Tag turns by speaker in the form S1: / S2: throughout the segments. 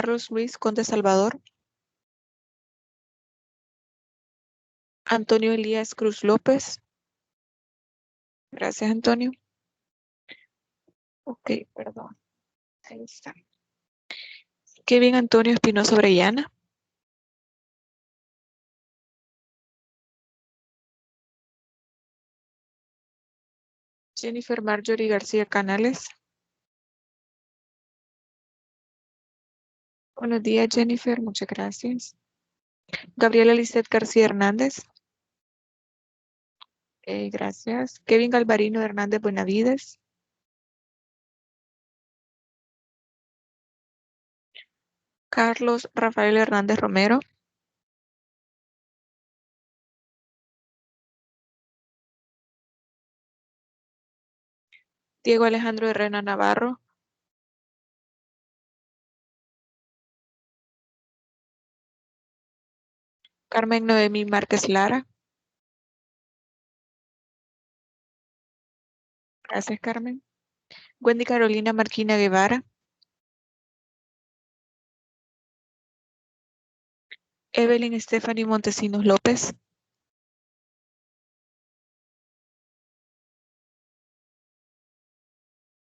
S1: Carlos Luis Conde Salvador. Antonio Elías Cruz López. Gracias, Antonio. Ok, perdón. Ahí está. Kevin Antonio Espinosa Orellana. Jennifer Marjorie García Canales. Buenos días, Jennifer. Muchas gracias. Gabriela Lizeth García Hernández. Gracias. Kevin Galvarino Hernández Buenavides. Carlos Rafael Hernández Romero. Diego Alejandro Herrera Navarro. Carmen Noemí Márquez Lara. Gracias, Carmen. Wendy Carolina Marquina Guevara. Evelyn Stephanie Montesinos López.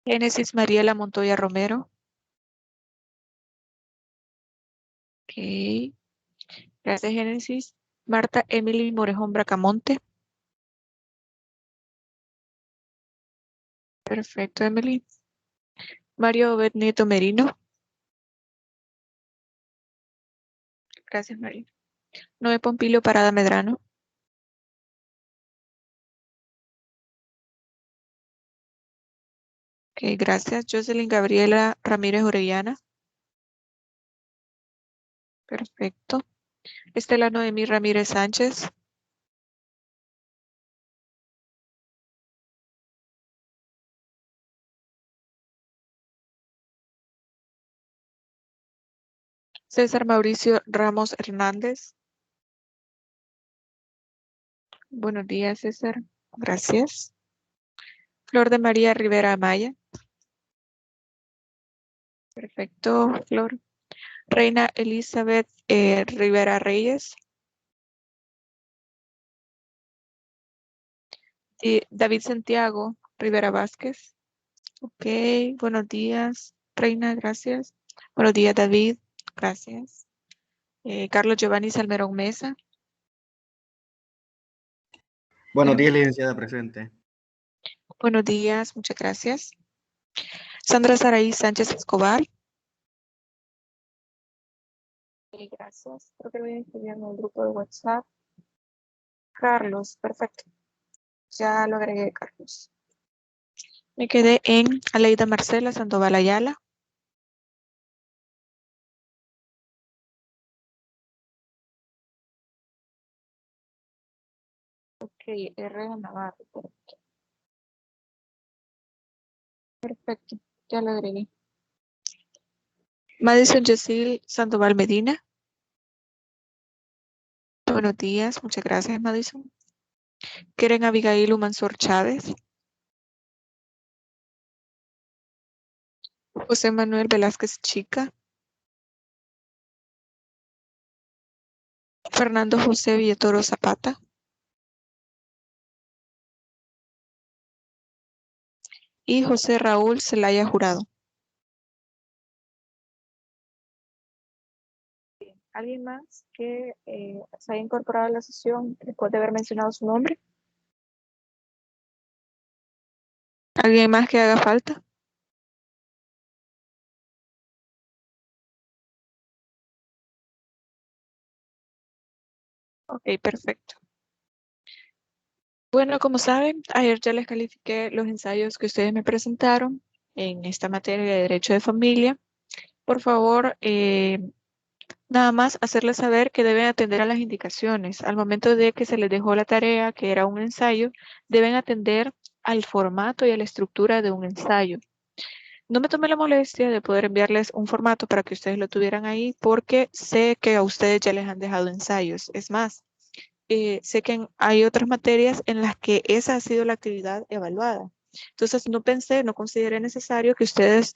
S1: Génesis Mariela Montoya Romero. Ok. Gracias, Génesis. Marta Emily Morejón Bracamonte. Perfecto, Emily. Mario Obed Nieto Merino. Gracias, Mario. Noé Pompilio Parada Medrano. Ok, gracias. Jocelyn Gabriela Ramírez Orellana. Perfecto. Estela Noemí Ramírez Sánchez. César Mauricio Ramos Hernández. Buenos días, César. Gracias. Flor de María Rivera Amaya. Perfecto, Flor. Reina Elizabeth Rivera Reyes. Y David Santiago Rivera Vázquez. Ok, buenos días, Reina, gracias. Buenos días, David, gracias. Carlos Giovanni Salmerón Mesa.
S2: Buenos días, licenciada presente.
S1: Buenos días, muchas gracias. Sandra Saraí Sánchez Escobar. Gracias. Creo que lo voy a escribir en el grupo de WhatsApp. Carlos, perfecto. Ya lo agregué, Carlos. Me quedé en Aleida Marcela Sandoval Ayala. Ok, R. Navarro. Perfecto, ya lo agregué. Madison Yesil Sandoval Medina. Buenos días, muchas gracias, Madison. Keren Abigail Humansor Chávez. José Manuel Velázquez Chica. Fernando José Villatoro Zapata. Y José Raúl Zelaya Jurado. ¿Alguien más que se haya incorporado a la sesión después de haber mencionado su nombre? ¿Alguien más que haga falta? Ok, perfecto. Bueno, como saben, ayer ya les califiqué los ensayos que ustedes me presentaron en esta materia de Derecho de Familia. Por favor, nada más hacerles saber que deben atender a las indicaciones. Al momento de que se les dejó la tarea, que era un ensayo, deben atender al formato y a la estructura de un ensayo. No me tomé la molestia de poder enviarles un formato para que ustedes lo tuvieran ahí, porque sé que a ustedes ya les han dejado ensayos. Es más, sé que hay otras materias en las que esa ha sido la actividad evaluada. Entonces, no consideré necesario que ustedes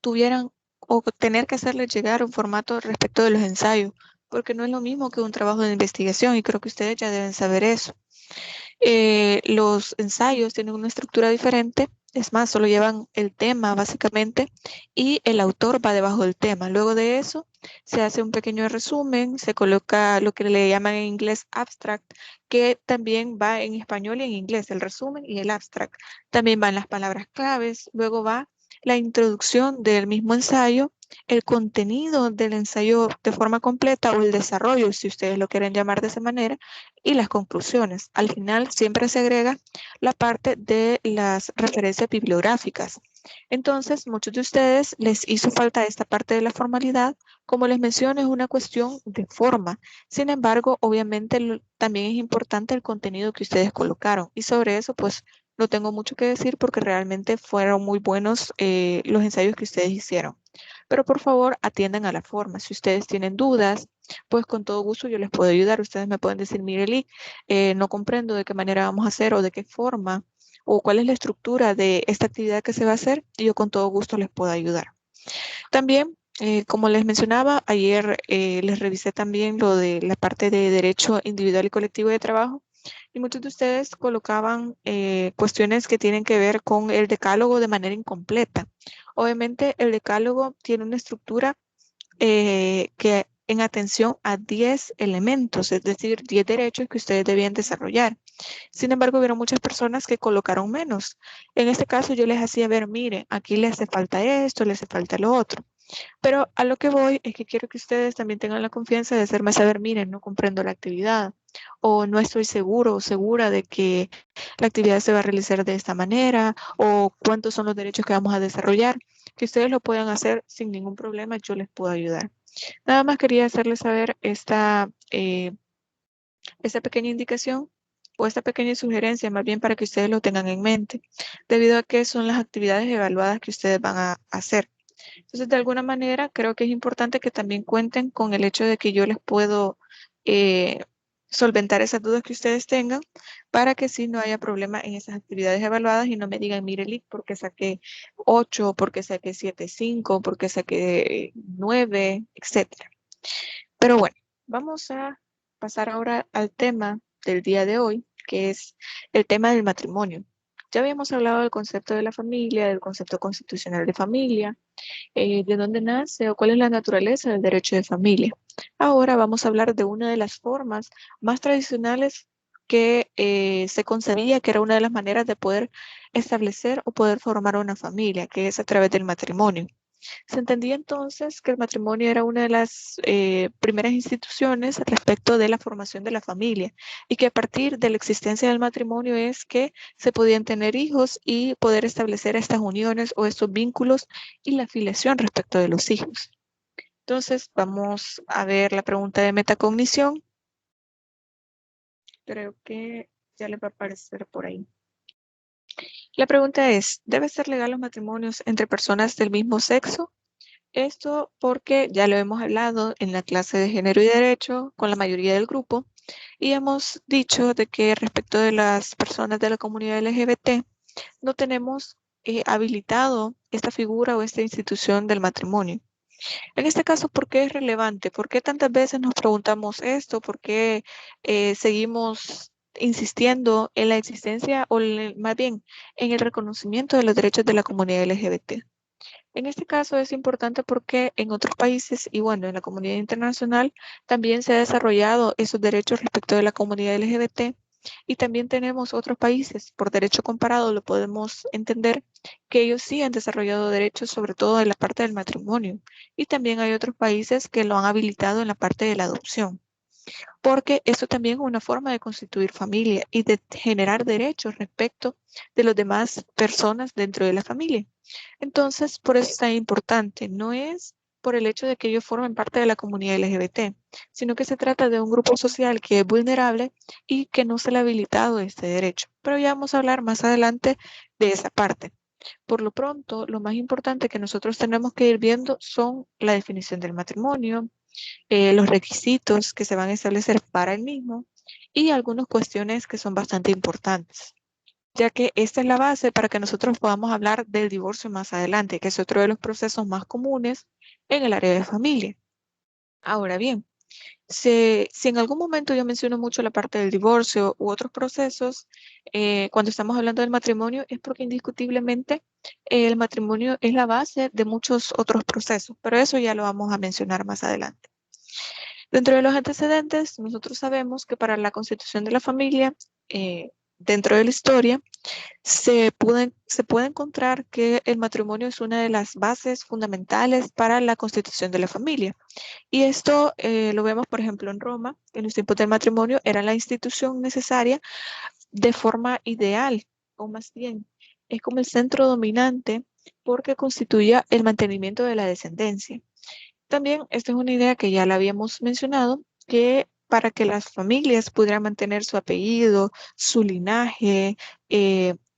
S1: tuvieran o tener que hacerles llegar un formato respecto de los ensayos, porque no es lo mismo que un trabajo de investigación y creo que ustedes ya deben saber eso. Los ensayos tienen una estructura diferente, es más, solo llevan el tema básicamente y el autor va debajo del tema. Luego de eso se hace un pequeño resumen, se coloca lo que le llaman en inglés abstract, que también va en español y en inglés, el resumen y el abstract. También van las palabras claves, luego va la introducción del mismo ensayo, el contenido del ensayo de forma completa o el desarrollo, si ustedes lo quieren llamar de esa manera, y las conclusiones. Al final siempre se agrega la parte de las referencias bibliográficas. Entonces, muchos de ustedes les hizo falta esta parte de la formalidad. Como les menciono, es una cuestión de forma. Sin embargo, obviamente también es importante el contenido que ustedes colocaron. Y sobre eso, pues, no tengo mucho que decir porque realmente fueron muy buenos los ensayos que ustedes hicieron. Pero por favor, atiendan a la forma. Si ustedes tienen dudas, pues con todo gusto yo les puedo ayudar. Ustedes me pueden decir, mire, Lee, no comprendo de qué manera vamos a hacer o de qué forma o cuál es la estructura de esta actividad que se va a hacer y yo con todo gusto les puedo ayudar. También, como les mencionaba, ayer les revisé también lo de la parte de derecho individual y colectivo de trabajo y muchos de ustedes colocaban cuestiones que tienen que ver con el decálogo de manera incompleta. Obviamente el decálogo tiene una estructura que en atención a 10 elementos, es decir, 10 derechos que ustedes debían desarrollar. Sin embargo, hubieron muchas personas que colocaron menos. En este caso yo les hacía ver, mire, aquí le hace falta esto, le hace falta lo otro. Pero a lo que voy es que quiero que ustedes también tengan la confianza de hacerme saber, miren, no comprendo la actividad o no estoy seguro o segura de que la actividad se va a realizar de esta manera o cuántos son los derechos que vamos a desarrollar. Que ustedes lo puedan hacer sin ningún problema, yo les puedo ayudar. Nada más quería hacerles saber esta pequeña indicación o esta pequeña sugerencia, más bien para que ustedes lo tengan en mente, debido a que son las actividades evaluadas que ustedes van a hacer. Entonces, de alguna manera, creo que es importante que también cuenten con el hecho de que yo les puedo eh, solventar esas dudas que ustedes tengan para que sí no haya problema en esas actividades evaluadas y no me digan, mire, Lick, porque saqué 8, porque saqué 7,5, porque saqué 9, etcétera. Pero bueno, vamos a pasar ahora al tema del día de hoy, que es el tema del matrimonio. Ya habíamos hablado del concepto de la familia, del concepto constitucional de familia, de dónde nace o cuál es la naturaleza del derecho de familia. Ahora vamos a hablar de una de las formas más tradicionales que se concebía que era una de las maneras de poder establecer o poder formar una familia, que es a través del matrimonio. Se entendía entonces que el matrimonio era una de las primeras instituciones respecto de la formación de la familia y que a partir de la existencia del matrimonio es que se podían tener hijos y poder establecer estas uniones o estos vínculos y la afiliación respecto de los hijos. Entonces vamos a ver la pregunta de metacognición. Creo que ya le va a aparecer por ahí. La pregunta es, ¿debe ser legal los matrimonios entre personas del mismo sexo? Esto porque ya lo hemos hablado en la clase de género y derecho con la mayoría del grupo y hemos dicho de que respecto de las personas de la comunidad LGBT no tenemos habilitado esta figura o esta institución del matrimonio. En este caso, ¿por qué es relevante? ¿Por qué tantas veces nos preguntamos esto? ¿Por qué seguimos insistiendo en la existencia o más bien en el reconocimiento de los derechos de la comunidad LGBT? En este caso es importante porque en otros países y bueno, en la comunidad internacional también se ha desarrollado esos derechos respecto de la comunidad LGBT y también tenemos otros países, por derecho comparado lo podemos entender, que ellos sí han desarrollado derechos sobre todo en la parte del matrimonio y también hay otros países que lo han habilitado en la parte de la adopción porque eso también es una forma de constituir familia y de generar derechos respecto de las demás personas dentro de la familia. Entonces, por eso es tan importante, no es por el hecho de que ellos formen parte de la comunidad LGBT, sino que se trata de un grupo social que es vulnerable y que no se le ha habilitado este derecho. Pero ya vamos a hablar más adelante de esa parte. Por lo pronto, lo más importante que nosotros tenemos que ir viendo son la definición del matrimonio, los requisitos que se van a establecer para el mismo y algunas cuestiones que son bastante importantes. ya que esta es la base para que nosotros podamos hablar del divorcio más adelante, que es otro de los procesos más comunes en el área de familia. Ahora bien, si en algún momento yo menciono mucho la parte del divorcio u otros procesos, cuando estamos hablando del matrimonio, es porque indiscutiblemente el matrimonio es la base de muchos otros procesos, pero eso ya lo vamos a mencionar más adelante. Dentro de los antecedentes, nosotros sabemos que para la constitución de la familia, dentro de la historia, se puede encontrar que el matrimonio es una de las bases fundamentales para la constitución de la familia. Y esto lo vemos, por ejemplo, en Roma, en los tiempos del matrimonio, era la institución necesaria de forma ideal, o más bien, es como el centro dominante porque constituía el mantenimiento de la descendencia. También, esta es una idea que ya la habíamos mencionado, que para que las familias pudieran mantener su apellido, su linaje,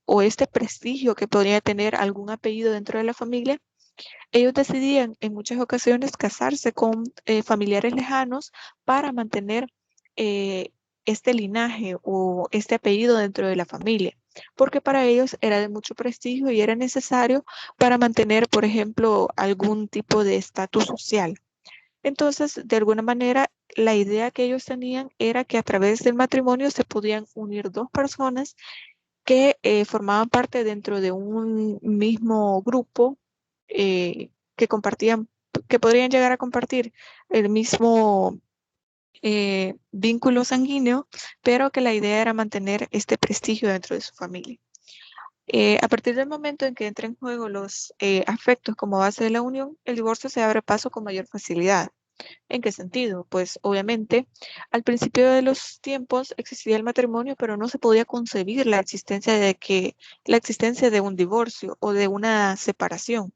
S1: o este prestigio que podría tener algún apellido dentro de la familia, ellos decidían en muchas ocasiones casarse con familiares lejanos para mantener eh, este linaje o este apellido dentro de la familia, porque para ellos era de mucho prestigio y era necesario para mantener, por ejemplo, algún tipo de estatus social. Entonces, de alguna manera, la idea que ellos tenían era que a través del matrimonio se podían unir dos personas que formaban parte dentro de un mismo grupo, que compartían, que podrían llegar a compartir el mismo vínculo sanguíneo, pero que la idea era mantener este prestigio dentro de su familia. A partir del momento en que entran en juego los afectos como base de la unión, el divorcio se abre paso con mayor facilidad. ¿En qué sentido? Pues obviamente al principio de los tiempos existía el matrimonio, pero no se podía concebir la existencia de un divorcio o de una separación,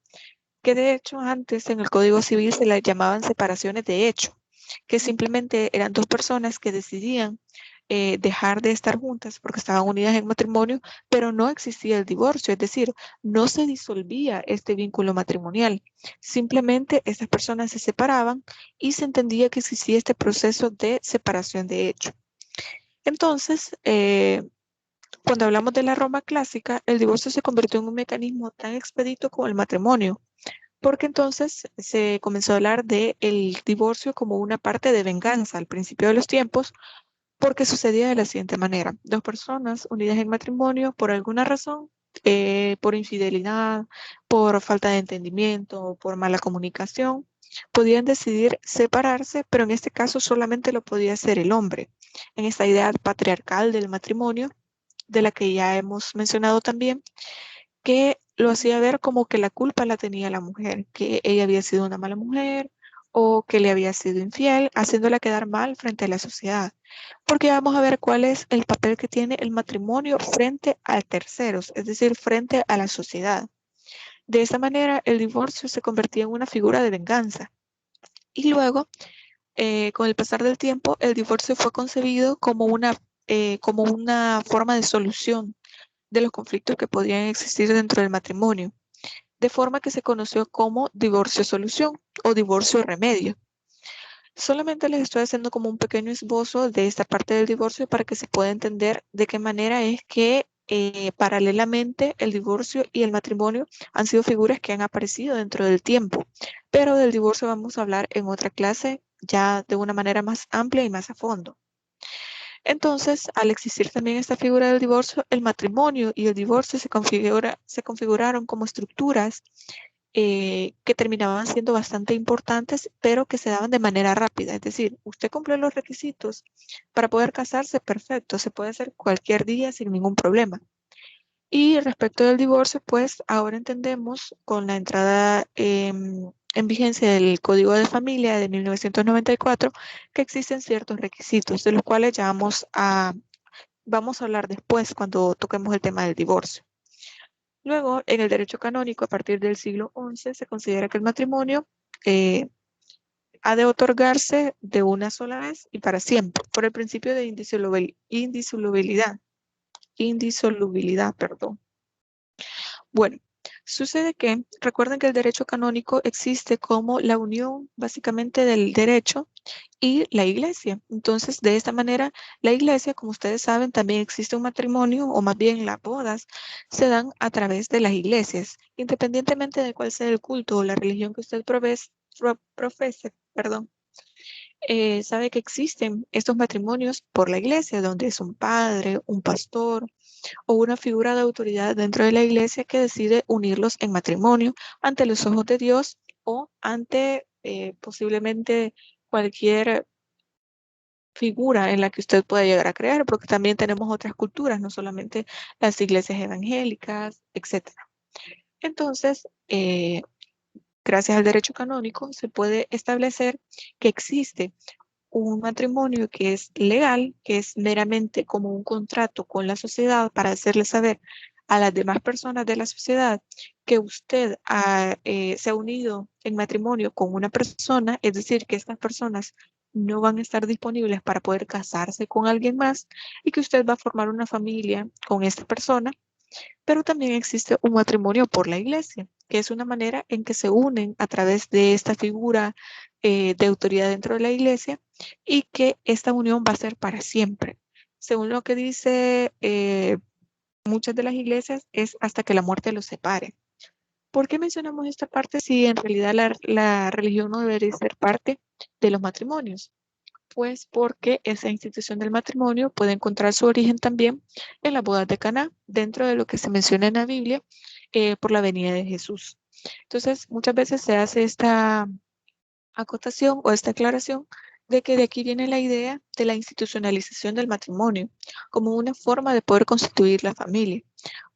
S1: que de hecho antes en el Código Civil se las llamaban separaciones de hecho, que simplemente eran dos personas que decidían dejar de estar juntas porque estaban unidas en matrimonio, pero no existía el divorcio, es decir, no se disolvía este vínculo matrimonial. Simplemente estas personas se separaban y se entendía que existía este proceso de separación de hecho. Entonces, cuando hablamos de la Roma clásica, el divorcio se convirtió en un mecanismo tan expedito como el matrimonio, porque entonces se comenzó a hablar del divorcio como una parte de venganza al principio de los tiempos, porque sucedía de la siguiente manera. Dos personas unidas en matrimonio por alguna razón, por infidelidad, por falta de entendimiento, por mala comunicación, podían decidir separarse, pero en este caso solamente lo podía hacer el hombre. En esta idea patriarcal del matrimonio, de la que ya hemos mencionado también, que lo hacía ver como que la culpa la tenía la mujer, que ella había sido una mala mujer o que le había sido infiel, haciéndola quedar mal frente a la sociedad. Porque vamos a ver cuál es el papel que tiene el matrimonio frente a terceros, es decir, frente a la sociedad. De esa manera, el divorcio se convertía en una figura de venganza. Y luego, con el pasar del tiempo, el divorcio fue concebido como una forma de solución de los conflictos que podían existir dentro del matrimonio, de forma que se conoció como divorcio solución o divorcio remedio. Solamente les estoy haciendo como un pequeño esbozo de esta parte del divorcio para que se pueda entender de qué manera es que paralelamente el divorcio y el matrimonio han sido figuras que han aparecido dentro del tiempo, pero del divorcio vamos a hablar en otra clase ya de una manera más amplia y más a fondo. Entonces, al existir también esta figura del divorcio, el matrimonio y el divorcio se configuraron como estructuras que terminaban siendo bastante importantes, pero que se daban de manera rápida. Es decir, usted cumple los requisitos para poder casarse, perfecto, se puede hacer cualquier día sin ningún problema. Y respecto del divorcio, pues ahora entendemos con la entrada en vigencia del Código de Familia de 1994 que existen ciertos requisitos, de los cuales ya vamos a hablar después cuando toquemos el tema del divorcio. Luego, en el derecho canónico, a partir del siglo XI, se considera que el matrimonio eh, ha de otorgarse de una sola vez y para siempre, por el principio de indisolubilidad, perdón. Bueno, sucede que, recuerden que el derecho canónico existe como la unión básicamente del derecho y la iglesia. Entonces, de esta manera, la iglesia, como ustedes saben, también existe un matrimonio, o más bien las bodas, se dan a través de las iglesias, independientemente de cuál sea el culto o la religión que usted profese, perdón. Sabe que existen estos matrimonios por la iglesia, donde es un padre, un pastor o una figura de autoridad dentro de la iglesia que decide unirlos en matrimonio ante los ojos de Dios o ante posiblemente cualquier figura en la que usted pueda llegar a creer, porque también tenemos otras culturas, no solamente las iglesias evangélicas, etcétera. Entonces, gracias al derecho canónico, se puede establecer que existe un matrimonio que es legal, que es meramente como un contrato con la sociedad para hacerle saber a las demás personas de la sociedad que usted se ha unido en matrimonio con una persona, es decir, que estas personas no van a estar disponibles para poder casarse con alguien más y que usted va a formar una familia con esta persona, pero también existe un matrimonio por la iglesia, que es una manera en que se unen a través de esta figura de autoridad dentro de la iglesia y que esta unión va a ser para siempre. Según lo que dice muchas de las iglesias, es hasta que la muerte los separe. ¿Por qué mencionamos esta parte si en realidad la religión no debería ser parte de los matrimonios? Pues porque esa institución del matrimonio puede encontrar su origen también en las bodas de Caná, dentro de lo que se menciona en la Biblia por la venida de Jesús. Entonces, muchas veces se hace esta acotación o esta aclaración de que de aquí viene la idea de la institucionalización del matrimonio como una forma de poder constituir la familia,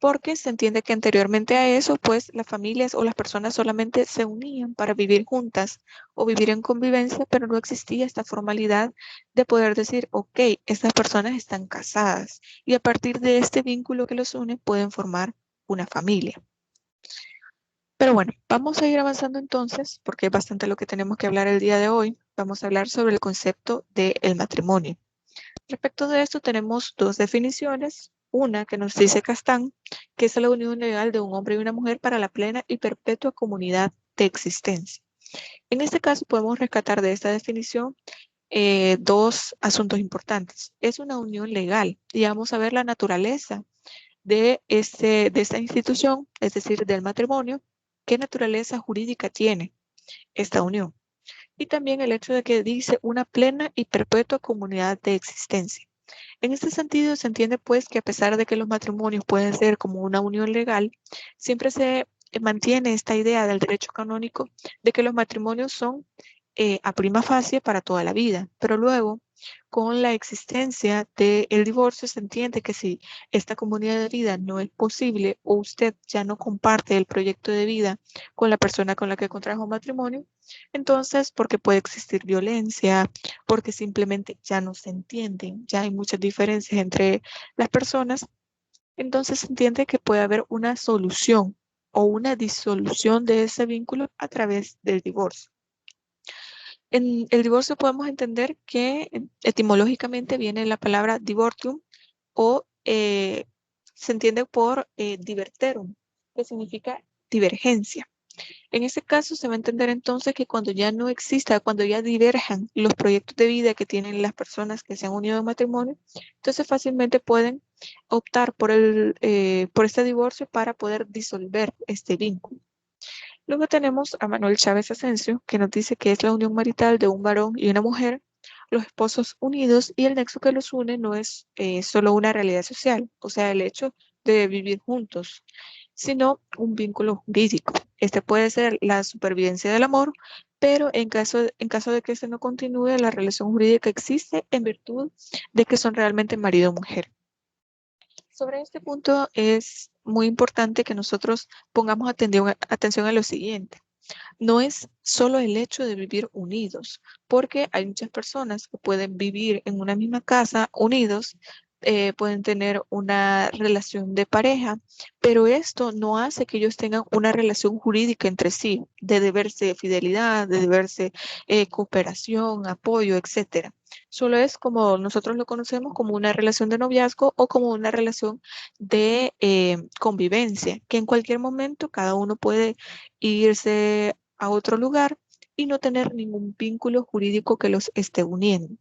S1: porque se entiende que anteriormente a eso, pues las familias o las personas solamente se unían para vivir juntas o vivir en convivencia, pero no existía esta formalidad de poder decir, ok, estas personas están casadas y a partir de este vínculo que los une pueden formar una familia. Pero bueno, vamos a ir avanzando entonces, porque es bastante lo que tenemos que hablar el día de hoy. Vamos a hablar sobre el concepto del matrimonio. Respecto de esto, tenemos dos definiciones. Una que nos dice Castán, que es la unión legal de un hombre y una mujer para la plena y perpetua comunidad de existencia. En este caso, podemos rescatar de esta definición dos asuntos importantes. Es una unión legal y vamos a ver la naturaleza de esta institución, es decir, del matrimonio, qué naturaleza jurídica tiene esta unión. Y también el hecho de que dice una plena y perpetua comunidad de existencia. En este sentido, se entiende pues que a pesar de que los matrimonios pueden ser como una unión legal, siempre se mantiene esta idea del derecho canónico de que los matrimonios son a prima facie para toda la vida, pero luego con la existencia del divorcio se entiende que si esta comunidad de vida no es posible o usted ya no comparte el proyecto de vida con la persona con la que contrajo matrimonio, entonces porque puede existir violencia, porque simplemente ya no se entienden, ya hay muchas diferencias entre las personas, entonces se entiende que puede haber una solución o una disolución de ese vínculo a través del divorcio. En el divorcio podemos entender que etimológicamente viene la palabra divortium o se entiende por diverterum, que significa divergencia. En este caso se va a entender entonces que cuando ya no exista, cuando ya diverjan los proyectos de vida que tienen las personas que se han unido en matrimonio, entonces fácilmente pueden optar por este divorcio para poder disolver este vínculo. Luego tenemos a Manuel Chávez Asensio, que nos dice que es la unión marital de un varón y una mujer, los esposos unidos y el nexo que los une no es solo una realidad social, o sea, el hecho de vivir juntos, sino un vínculo jurídico. Este puede ser la supervivencia del amor, pero en caso de que este no continúe, la relación jurídica existe en virtud de que son realmente marido y mujer. Sobre este punto es muy importante que nosotros pongamos atención a lo siguiente. No es solo el hecho de vivir unidos, porque hay muchas personas que pueden vivir en una misma casa unidos, pueden tener una relación de pareja, pero esto no hace que ellos tengan una relación jurídica entre sí, de deberse fidelidad, de deberse cooperación, apoyo, etcétera. Solo es como nosotros lo conocemos como una relación de noviazgo o como una relación de convivencia, que en cualquier momento cada uno puede irse a otro lugar y no tener ningún vínculo jurídico que los esté uniendo.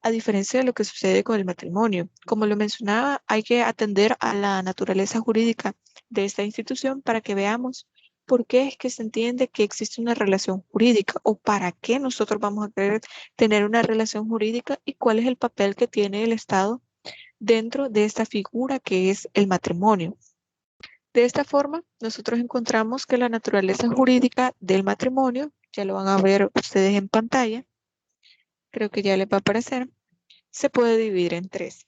S1: A diferencia de lo que sucede con el matrimonio, como lo mencionaba, hay que atender a la naturaleza jurídica de esta institución para que veamos por qué es que se entiende que existe una relación jurídica o para qué nosotros vamos a querer tener una relación jurídica y cuál es el papel que tiene el Estado dentro de esta figura que es el matrimonio. De esta forma, nosotros encontramos que la naturaleza jurídica del matrimonio, ya lo van a ver ustedes en pantalla, creo que ya les va a aparecer, se puede dividir en tres.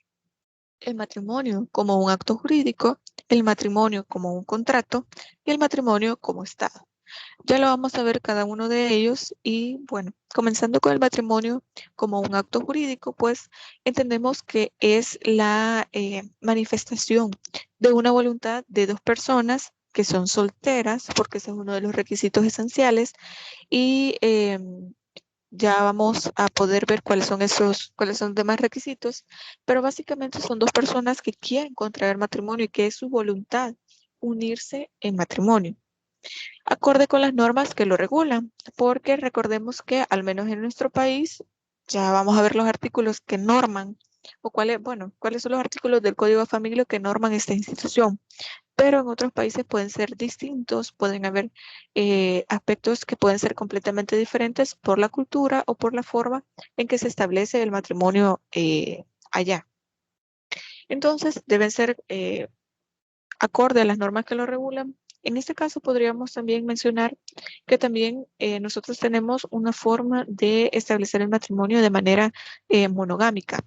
S1: El matrimonio como un acto jurídico, el matrimonio como un contrato y el matrimonio como Estado. Ya lo vamos a ver cada uno de ellos y bueno, comenzando con el matrimonio como un acto jurídico, pues entendemos que es la manifestación de una voluntad de dos personas que son solteras, porque ese es uno de los requisitos esenciales y ya vamos a poder ver cuáles son los demás requisitos, pero básicamente son dos personas que quieren contraer matrimonio y que es su voluntad unirse en matrimonio, acorde con las normas que lo regulan, porque recordemos que al menos en nuestro país, ya vamos a ver los artículos que norman, o cuáles son los artículos del Código de Familia que norman esta institución, pero en otros países pueden ser distintos, pueden haber aspectos que pueden ser completamente diferentes por la cultura o por la forma en que se establece el matrimonio allá. Entonces, deben ser acorde a las normas que lo regulan. En este caso, podríamos también mencionar que también nosotros tenemos una forma de establecer el matrimonio de manera monogámica.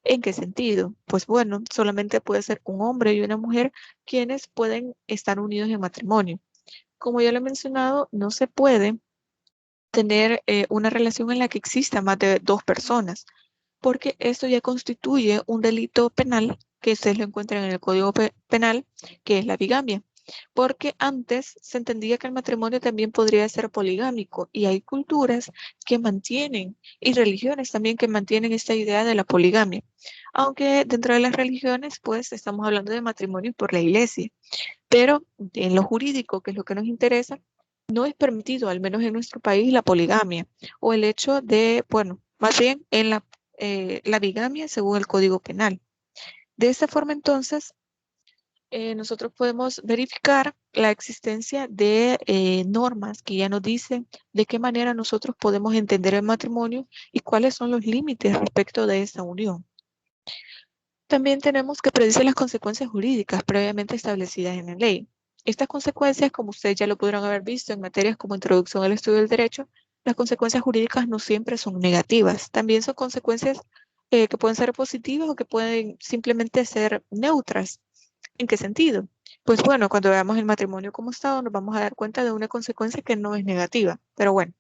S1: ¿En qué sentido? Pues bueno, solamente puede ser un hombre y una mujer quienes pueden estar unidos en matrimonio. Como ya lo he mencionado, no se puede tener una relación en la que exista más de dos personas, porque esto ya constituye un delito penal que ustedes lo encuentran en el Código Penal, que es la bigamia. Porque antes se entendía que el matrimonio también podría ser poligámico y hay culturas que mantienen y religiones también que mantienen esta idea de la poligamia. Aunque dentro de las religiones, pues estamos hablando de matrimonio por la iglesia, pero en lo jurídico, que es lo que nos interesa, no es permitido, al menos en nuestro país, la poligamia o el hecho de, bueno, más bien en la bigamia según el Código Penal. De esta forma, entonces, nosotros podemos verificar la existencia de normas que ya nos dicen de qué manera nosotros podemos entender el matrimonio y cuáles son los límites respecto de esta unión. También tenemos que predecir las consecuencias jurídicas previamente establecidas en la ley. Estas consecuencias, como ustedes ya lo pudieron haber visto en materias como Introducción al Estudio del Derecho, las consecuencias jurídicas no siempre son negativas. También son consecuencias que pueden ser positivas o que pueden simplemente ser neutras. ¿En qué sentido? Pues bueno, cuando veamos el matrimonio como Estado nos vamos a dar cuenta de una consecuencia que no es negativa. Pero bueno,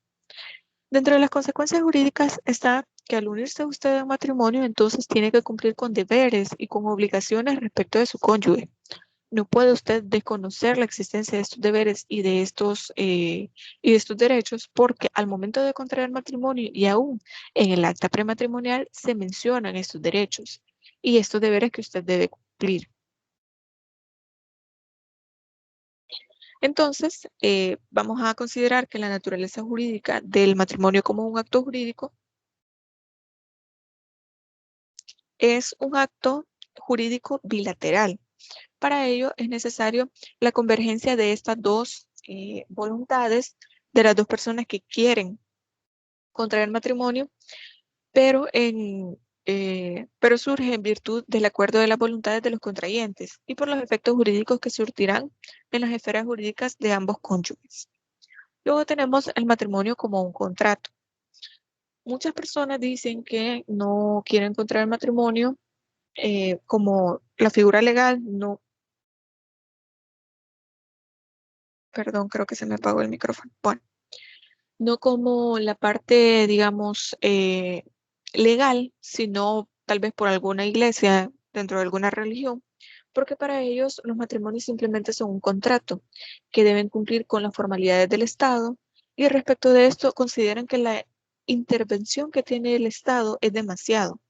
S1: dentro de las consecuencias jurídicas está que al unirse usted en matrimonio, entonces tiene que cumplir con deberes y con obligaciones respecto de su cónyuge. No puede usted desconocer la existencia de estos deberes y de estos derechos porque al momento de contraer matrimonio y aún en el acta prematrimonial se mencionan estos derechos y estos deberes que usted debe cumplir. Entonces, vamos a considerar que la naturaleza jurídica del matrimonio como un acto jurídico es un acto jurídico bilateral. Para ello es necesario la convergencia de estas dos voluntades de las dos personas que quieren contraer matrimonio, pero, pero surge en virtud del acuerdo de las voluntades de los contrayentes y por los efectos jurídicos que surtirán en las esferas jurídicas de ambos cónyuges. Luego tenemos el matrimonio como un contrato. Muchas personas dicen que no quieren contraer matrimonio como la figura legal, no, perdón, creo que se me apagó el micrófono. Bueno, no como la parte, digamos, legal, sino tal vez por alguna iglesia dentro de alguna religión, porque para ellos los matrimonios simplemente son un contrato que deben cumplir con las formalidades del Estado y respecto de esto consideran que la intervención que tiene el Estado es demasiado.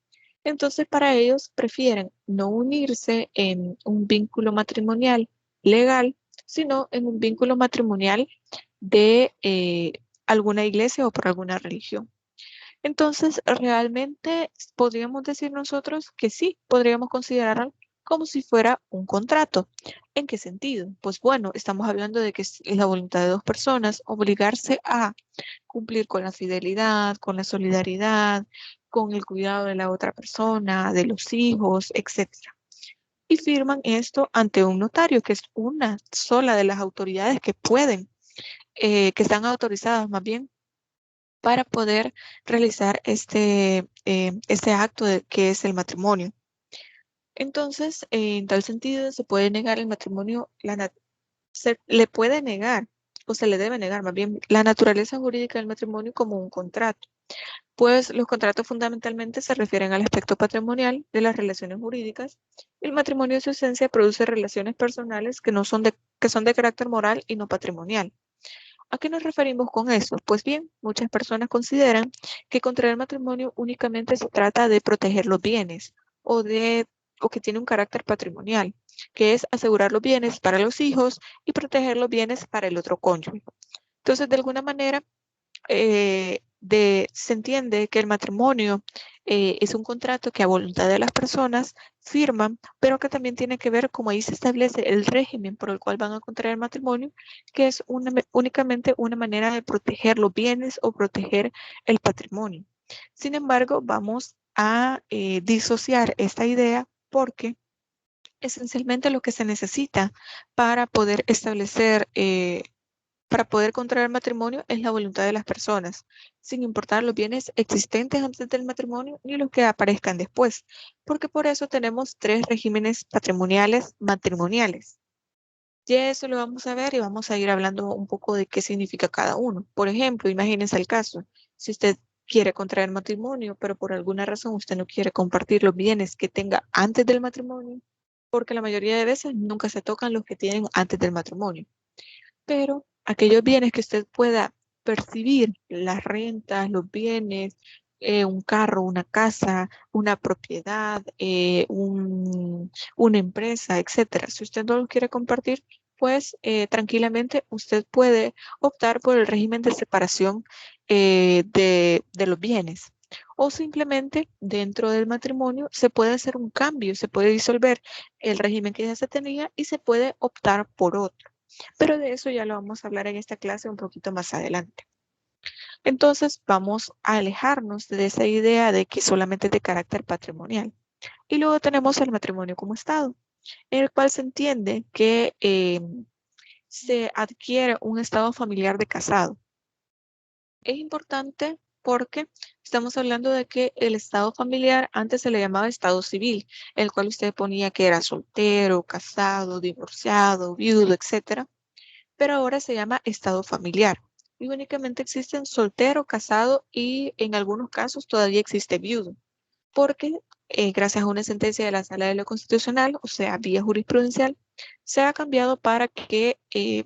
S1: Entonces, para ellos prefieren no unirse en un vínculo matrimonial legal, sino en un vínculo matrimonial de alguna iglesia o por alguna religión. Entonces, realmente podríamos decir nosotros que sí, podríamos considerarlo como si fuera un contrato. ¿En qué sentido? Pues bueno, estamos hablando de que es la voluntad de dos personas obligarse a cumplir con la fidelidad, con la solidaridad, con el cuidado de la otra persona, de los hijos, etcétera. Y firman esto ante un notario, que es una sola de las autoridades que pueden, que están autorizadas más bien para poder realizar este acto que es el matrimonio. Entonces, en tal sentido, se puede negar el matrimonio, se le puede negar, o se le debe negar más bien, la naturaleza jurídica del matrimonio como un contrato. Pues los contratos fundamentalmente se refieren al aspecto patrimonial de las relaciones jurídicas. El matrimonio en su esencia produce relaciones personales que son de carácter moral y no patrimonial. ¿A qué nos referimos con eso? Pues bien, muchas personas consideran que contraer matrimonio únicamente se trata de proteger los bienes o o que tiene un carácter patrimonial, que es asegurar los bienes para los hijos y proteger los bienes para el otro cónyuge. Entonces, de alguna manera, se entiende que el matrimonio es un contrato que a voluntad de las personas firman, pero que también tiene que ver, como ahí se establece el régimen por el cual van a contraer matrimonio, que es únicamente una manera de proteger los bienes o proteger el patrimonio. Sin embargo, vamos a disociar esta idea porque esencialmente lo que se necesita para poder establecer para poder contraer matrimonio es la voluntad de las personas, sin importar los bienes existentes antes del matrimonio ni los que aparezcan después, porque por eso tenemos tres regímenes patrimoniales matrimoniales. Ya eso lo vamos a ver y vamos a ir hablando un poco de qué significa cada uno. Por ejemplo, imagínense el caso, si usted quiere contraer matrimonio, pero por alguna razón usted no quiere compartir los bienes que tenga antes del matrimonio, porque la mayoría de veces nunca se tocan los que tienen antes del matrimonio, pero aquellos bienes que usted pueda percibir, las rentas, los bienes, un carro, una casa, una propiedad, una empresa, etcétera. Si usted no lo quiere compartir, pues tranquilamente usted puede optar por el régimen de separación de los bienes. O simplemente dentro del matrimonio se puede hacer un cambio, se puede disolver el régimen que ya se tenía y se puede optar por otro. Pero de eso ya lo vamos a hablar en esta clase un poquito más adelante. Entonces vamos a alejarnos de esa idea de que solamente es de carácter patrimonial. Y luego tenemos el matrimonio como estado, en el cual se entiende que se adquiere un estado familiar de casado. Es importante porque estamos hablando de que el estado familiar antes se le llamaba estado civil, el cual usted ponía que era soltero, casado, divorciado, viudo, etcétera, pero ahora se llama estado familiar y únicamente existen soltero, casado y en algunos casos todavía existe viudo, porque gracias a una sentencia de la Sala de lo Constitucional, o sea, vía jurisprudencial, se ha cambiado para que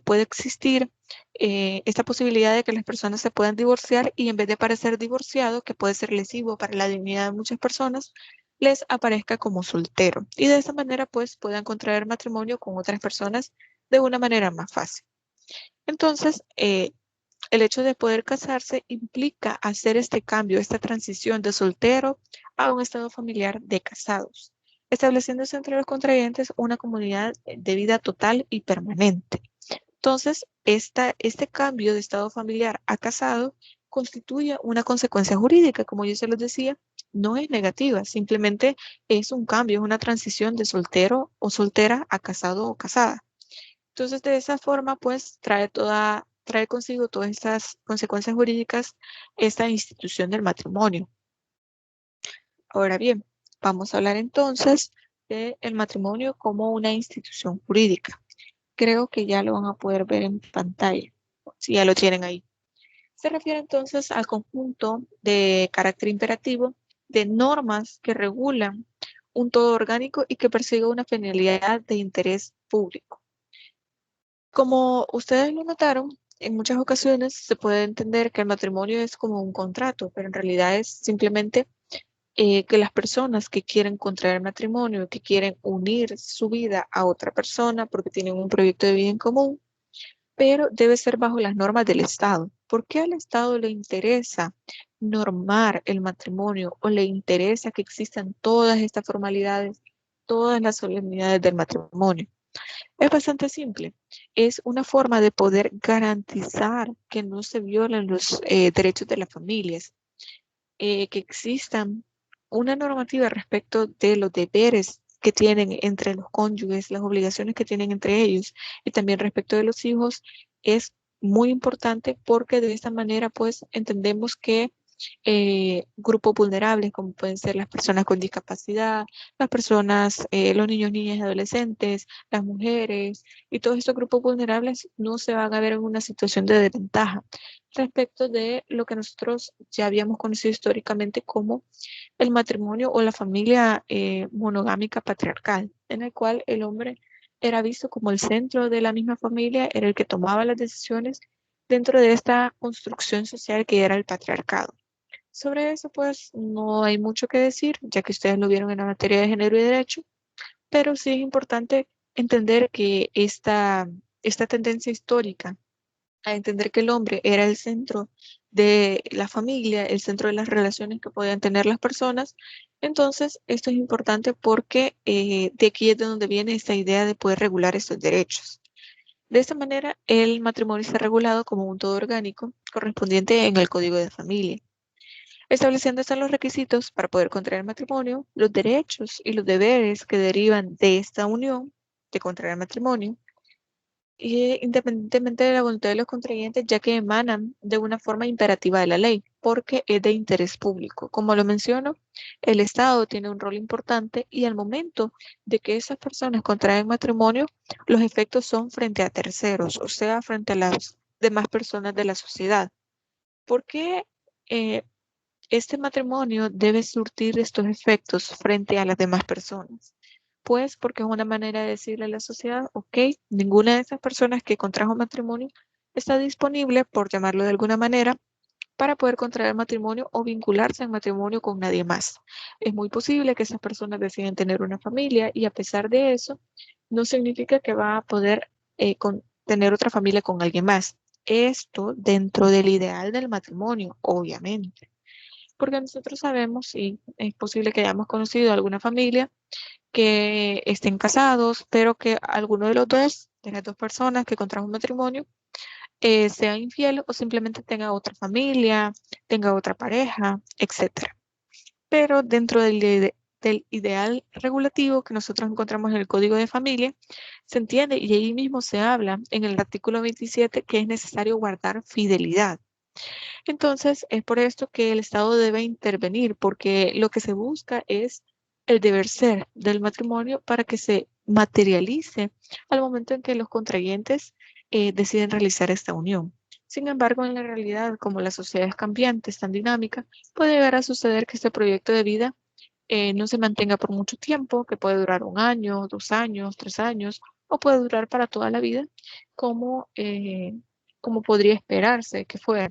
S1: pueda existir esta posibilidad de que las personas se puedan divorciar y en vez de parecer divorciado, que puede ser lesivo para la dignidad de muchas personas, les aparezca como soltero y de esa manera pues puedan contraer matrimonio con otras personas de una manera más fácil. Entonces, el hecho de poder casarse implica hacer este cambio, esta transición de soltero a un estado familiar de casados, estableciéndose entre los contrayentes una comunidad de vida total y permanente. Entonces, este cambio de estado familiar a casado constituye una consecuencia jurídica, como yo se los decía, no es negativa, simplemente es un cambio, es una transición de soltero o soltera a casado o casada. Entonces, de esa forma, pues, trae consigo todas estas consecuencias jurídicas esta institución del matrimonio. Ahora bien, vamos a hablar entonces del matrimonio como una institución jurídica. Creo que ya lo van a poder ver en pantalla, si ya lo tienen ahí. Se refiere entonces al conjunto de carácter imperativo de normas que regulan un todo orgánico y que persigue una finalidad de interés público. Como ustedes lo notaron, en muchas ocasiones se puede entender que el matrimonio es como un contrato, pero en realidad es simplemente que las personas que quieren contraer matrimonio, que quieren unir su vida a otra persona porque tienen un proyecto de vida en común, pero debe ser bajo las normas del Estado. ¿Por qué al Estado le interesa normar el matrimonio o le interesa que existan todas estas formalidades, todas las solemnidades del matrimonio? Es bastante simple. Es una forma de poder garantizar que no se violen los derechos de las familias, que existan una normativa respecto de los deberes que tienen entre los cónyuges, las obligaciones que tienen entre ellos y también respecto de los hijos es muy importante porque de esta manera pues entendemos que grupos vulnerables como pueden ser las personas con discapacidad, las personas, los niños, niñas y adolescentes, las mujeres y todos estos grupos vulnerables no se van a ver en una situación de desventaja respecto de lo que nosotros ya habíamos conocido históricamente como el matrimonio o la familia monogámica patriarcal, en el cual el hombre era visto como el centro de la misma familia, era el que tomaba las decisiones dentro de esta construcción social que era el patriarcado. Sobre eso, pues, no hay mucho que decir, ya que ustedes lo vieron en la materia de género y derecho, pero sí es importante entender que esta tendencia histórica a entender que el hombre era el centro de la familia, el centro de las relaciones que podían tener las personas. Entonces, esto es importante porque de aquí es de donde viene esta idea de poder regular estos derechos. De esta manera, el matrimonio está regulado como un todo orgánico correspondiente en el Código de Familia, estableciendo hasta los requisitos para poder contraer matrimonio, los derechos y los deberes que derivan de esta unión de contraer matrimonio, y independientemente de la voluntad de los contrayentes, ya que emanan de una forma imperativa de la ley, porque es de interés público. Como lo menciono, el Estado tiene un rol importante y al momento de que esas personas contraen matrimonio, los efectos son frente a terceros, o sea, frente a las demás personas de la sociedad. ¿Por qué este matrimonio debe surtir estos efectos frente a las demás personas? Pues porque es una manera de decirle a la sociedad, ok, ninguna de esas personas que contrajo matrimonio está disponible, por llamarlo de alguna manera, para poder contraer matrimonio o vincularse en matrimonio con nadie más. Es muy posible que esas personas deciden tener una familia y a pesar de eso, no significa que va a poder tener otra familia con alguien más. Esto dentro del ideal del matrimonio, obviamente. Porque nosotros sabemos, y es posible que hayamos conocido alguna familia que estén casados, pero que alguno de los dos, de las dos personas que contrajo un matrimonio, sea infiel o simplemente tenga otra familia, tenga otra pareja, etcétera. Pero dentro del ideal regulativo que nosotros encontramos en el Código de Familia, se entiende y ahí mismo se habla en el artículo 27 que es necesario guardar fidelidad. Entonces, es por esto que el Estado debe intervenir, porque lo que se busca es el deber ser del matrimonio para que se materialice al momento en que los contrayentes deciden realizar esta unión. Sin embargo, en la realidad, como la sociedad es cambiante, es tan dinámica, puede llegar a suceder que este proyecto de vida no se mantenga por mucho tiempo, que puede durar 1 año, 2 años, 3 años, o puede durar para toda la vida, como podría esperarse que fuera.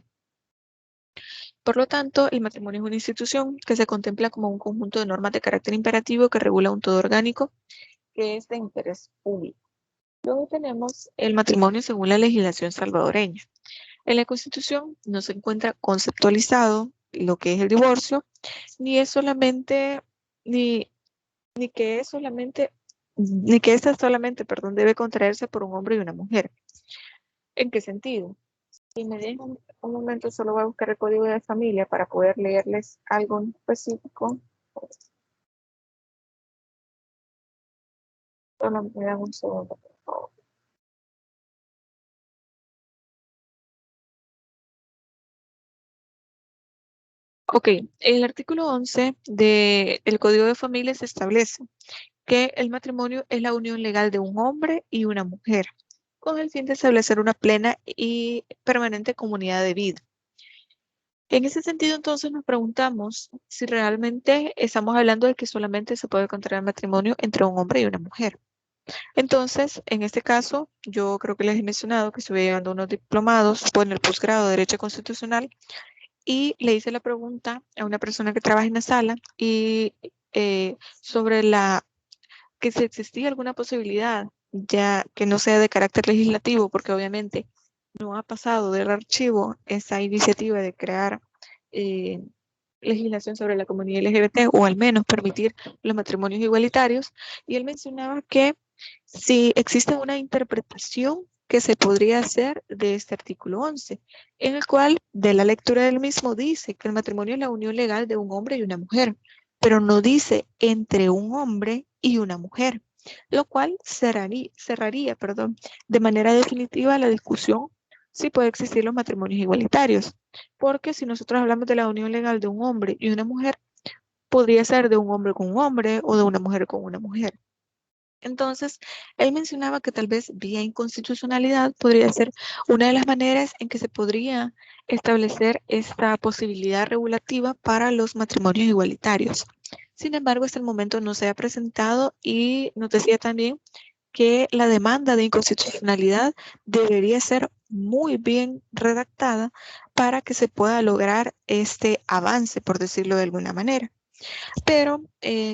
S1: Por lo tanto, el matrimonio es una institución que se contempla como un conjunto de normas de carácter imperativo que regula un todo orgánico que es de interés público. Luego tenemos el matrimonio según la legislación salvadoreña. En la Constitución no se encuentra conceptualizado lo que es el divorcio, ni es solamente, ni, ni que es solamente, ni que esta solamente, perdón, debe contraerse por un hombre y una mujer. ¿En qué sentido? Si me dejan un momento, solo voy a buscar el código de familia para poder leerles algo en específico. Solo me dan un segundo, por favor. Ok, el artículo 11 del Código de Familias establece que el matrimonio es la unión legal de un hombre y una mujer, con el fin de establecer una plena y permanente comunidad de vida. En ese sentido, entonces nos preguntamos si realmente estamos hablando de que solamente se puede contraer matrimonio entre un hombre y una mujer. Entonces, en este caso, yo creo que les he mencionado que estuve llevando unos diplomados en el posgrado de Derecho Constitucional y le hice la pregunta a una persona que trabaja en la sala y sobre que si existía alguna posibilidad, ya que no sea de carácter legislativo, porque obviamente no ha pasado del archivo esa iniciativa de crear eh, legislación sobre la comunidad LGBT o al menos permitir los matrimonios igualitarios. Y él mencionaba que si existe una interpretación que se podría hacer de este artículo 11, en el cual de la lectura del mismo dice que el matrimonio es la unión legal de un hombre y una mujer, pero no dice entre un hombre y una mujer, lo cual cerraría, de manera definitiva la discusión si puede existir los matrimonios igualitarios. Porque si nosotros hablamos de la unión legal de un hombre y una mujer, podría ser de un hombre con un hombre o de una mujer con una mujer. Entonces, él mencionaba que tal vez vía inconstitucionalidad podría ser una de las maneras en que se podría establecer esta posibilidad regulativa para los matrimonios igualitarios. Sin embargo, hasta el momento no se ha presentado y nos decía también que la demanda de inconstitucionalidad debería ser muy bien redactada para que se pueda lograr este avance, por decirlo de alguna manera. Pero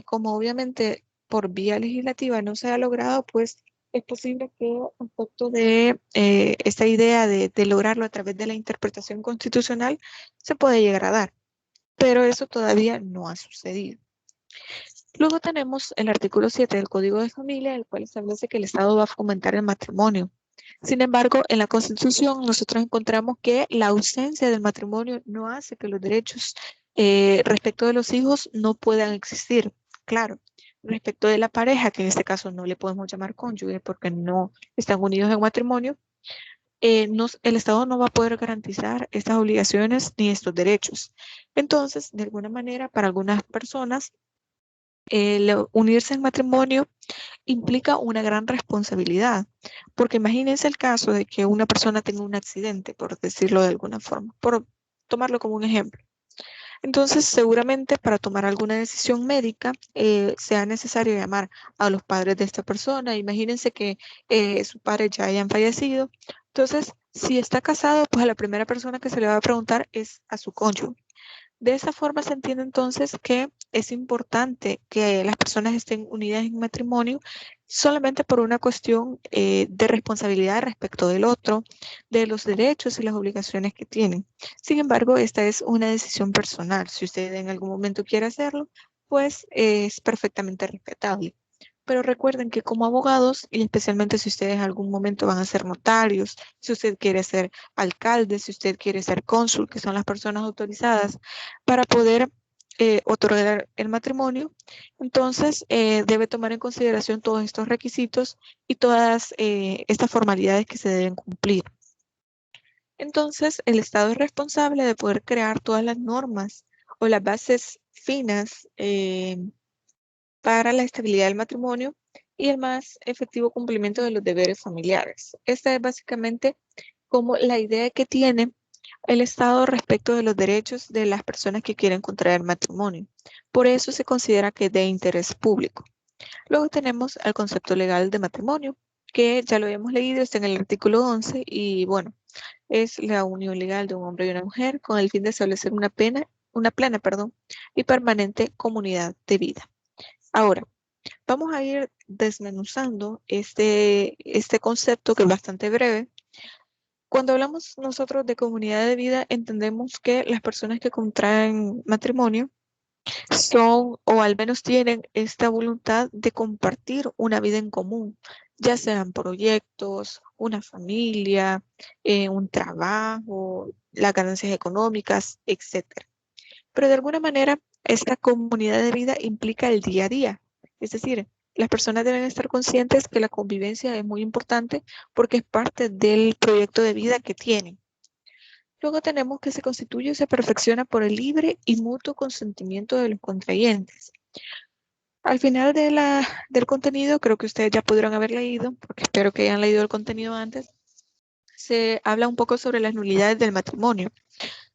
S1: como obviamente por vía legislativa no se ha logrado, pues es posible que respecto de esta idea de lograrlo a través de la interpretación constitucional se puede llegar a dar, pero eso todavía no ha sucedido. Luego tenemos el artículo 7 del Código de Familia, el cual establece que el Estado va a fomentar el matrimonio. Sin embargo, en la Constitución nosotros encontramos que la ausencia del matrimonio no hace que los derechos respecto de los hijos no puedan existir. Claro, respecto de la pareja, que en este caso no le podemos llamar cónyuge porque no están unidos en matrimonio, el Estado no va a poder garantizar estas obligaciones ni estos derechos. Entonces, de alguna manera, para algunas personas, el unirse en matrimonio implica una gran responsabilidad, porque imagínense el caso de que una persona tenga un accidente, por decirlo de alguna forma, por tomarlo como un ejemplo. Entonces, seguramente para tomar alguna decisión médica sea necesario llamar a los padres de esta persona. Imagínense que sus padres ya hayan fallecido. Entonces, si está casado, pues a la primera persona que se le va a preguntar es a su cónyuge. De esa forma se entiende entonces que es importante que las personas estén unidas en matrimonio solamente por una cuestión de responsabilidad respecto del otro, de los derechos y las obligaciones que tienen. Sin embargo, esta es una decisión personal. Si usted en algún momento quiere hacerlo, pues es perfectamente respetable. Pero recuerden que como abogados, y especialmente si ustedes en algún momento van a ser notarios, si usted quiere ser alcalde, si usted quiere ser cónsul, que son las personas autorizadas para poder otorgar el matrimonio, entonces debe tomar en consideración todos estos requisitos y todas estas formalidades que se deben cumplir. Entonces, el Estado es responsable de poder crear todas las normas o las bases finas para la estabilidad del matrimonio y el más efectivo cumplimiento de los deberes familiares. Esta es básicamente como la idea que tiene el Estado respecto de los derechos de las personas que quieren contraer matrimonio. Por eso se considera que es de interés público. Luego tenemos el concepto legal de matrimonio, que ya lo habíamos leído, está en el artículo 11 y bueno, es la unión legal de un hombre y una mujer con el fin de establecer una plena, y permanente comunidad de vida. Ahora, vamos a ir desmenuzando este concepto que es bastante breve. Cuando hablamos nosotros de comunidad de vida, entendemos que las personas que contraen matrimonio son o al menos tienen esta voluntad de compartir una vida en común, ya sean proyectos, una familia, un trabajo, las ganancias económicas, etcétera. Pero de alguna manera, esta comunidad de vida implica el día a día. Es decir, las personas deben estar conscientes que la convivencia es muy importante porque es parte del proyecto de vida que tienen. Luego tenemos que se constituye y se perfecciona por el libre y mutuo consentimiento de los contrayentes. Al final del contenido, creo que ustedes ya pudieron haber leído, porque espero que hayan leído el contenido antes, se habla un poco sobre las nulidades del matrimonio,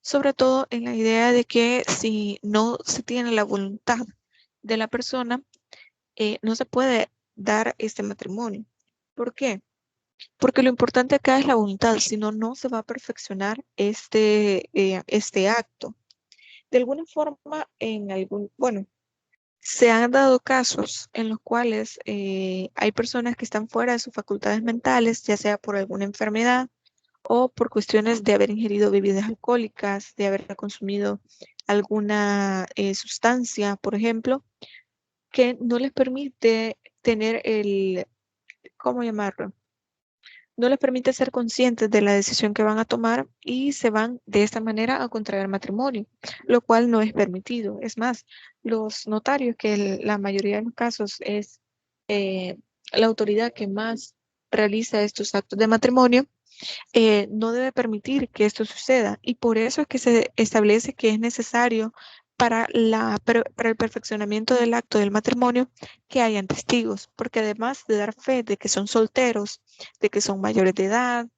S1: sobre todo en la idea de que si no se tiene la voluntad de la persona, no se puede dar este matrimonio. ¿Por qué? Porque lo importante acá es la voluntad, si no, no se va a perfeccionar este acto. De alguna forma, bueno, se han dado casos en los cuales hay personas que están fuera de sus facultades mentales, ya sea por alguna enfermedad o por cuestiones de haber ingerido bebidas alcohólicas, de haber consumido alguna sustancia, por ejemplo, que no les permite tener ¿cómo llamarlo? No les permite ser conscientes de la decisión que van a tomar y se van de esta manera a contraer matrimonio, lo cual no es permitido. Es más, los notarios, que la mayoría de los casos es eh, la autoridad que más realiza estos actos de matrimonio, no debe permitir que esto suceda, y por eso es que se establece que es necesario para el perfeccionamiento del acto del matrimonio que hayan testigos, porque además de dar fe de que son solteros, de que son mayores de edad,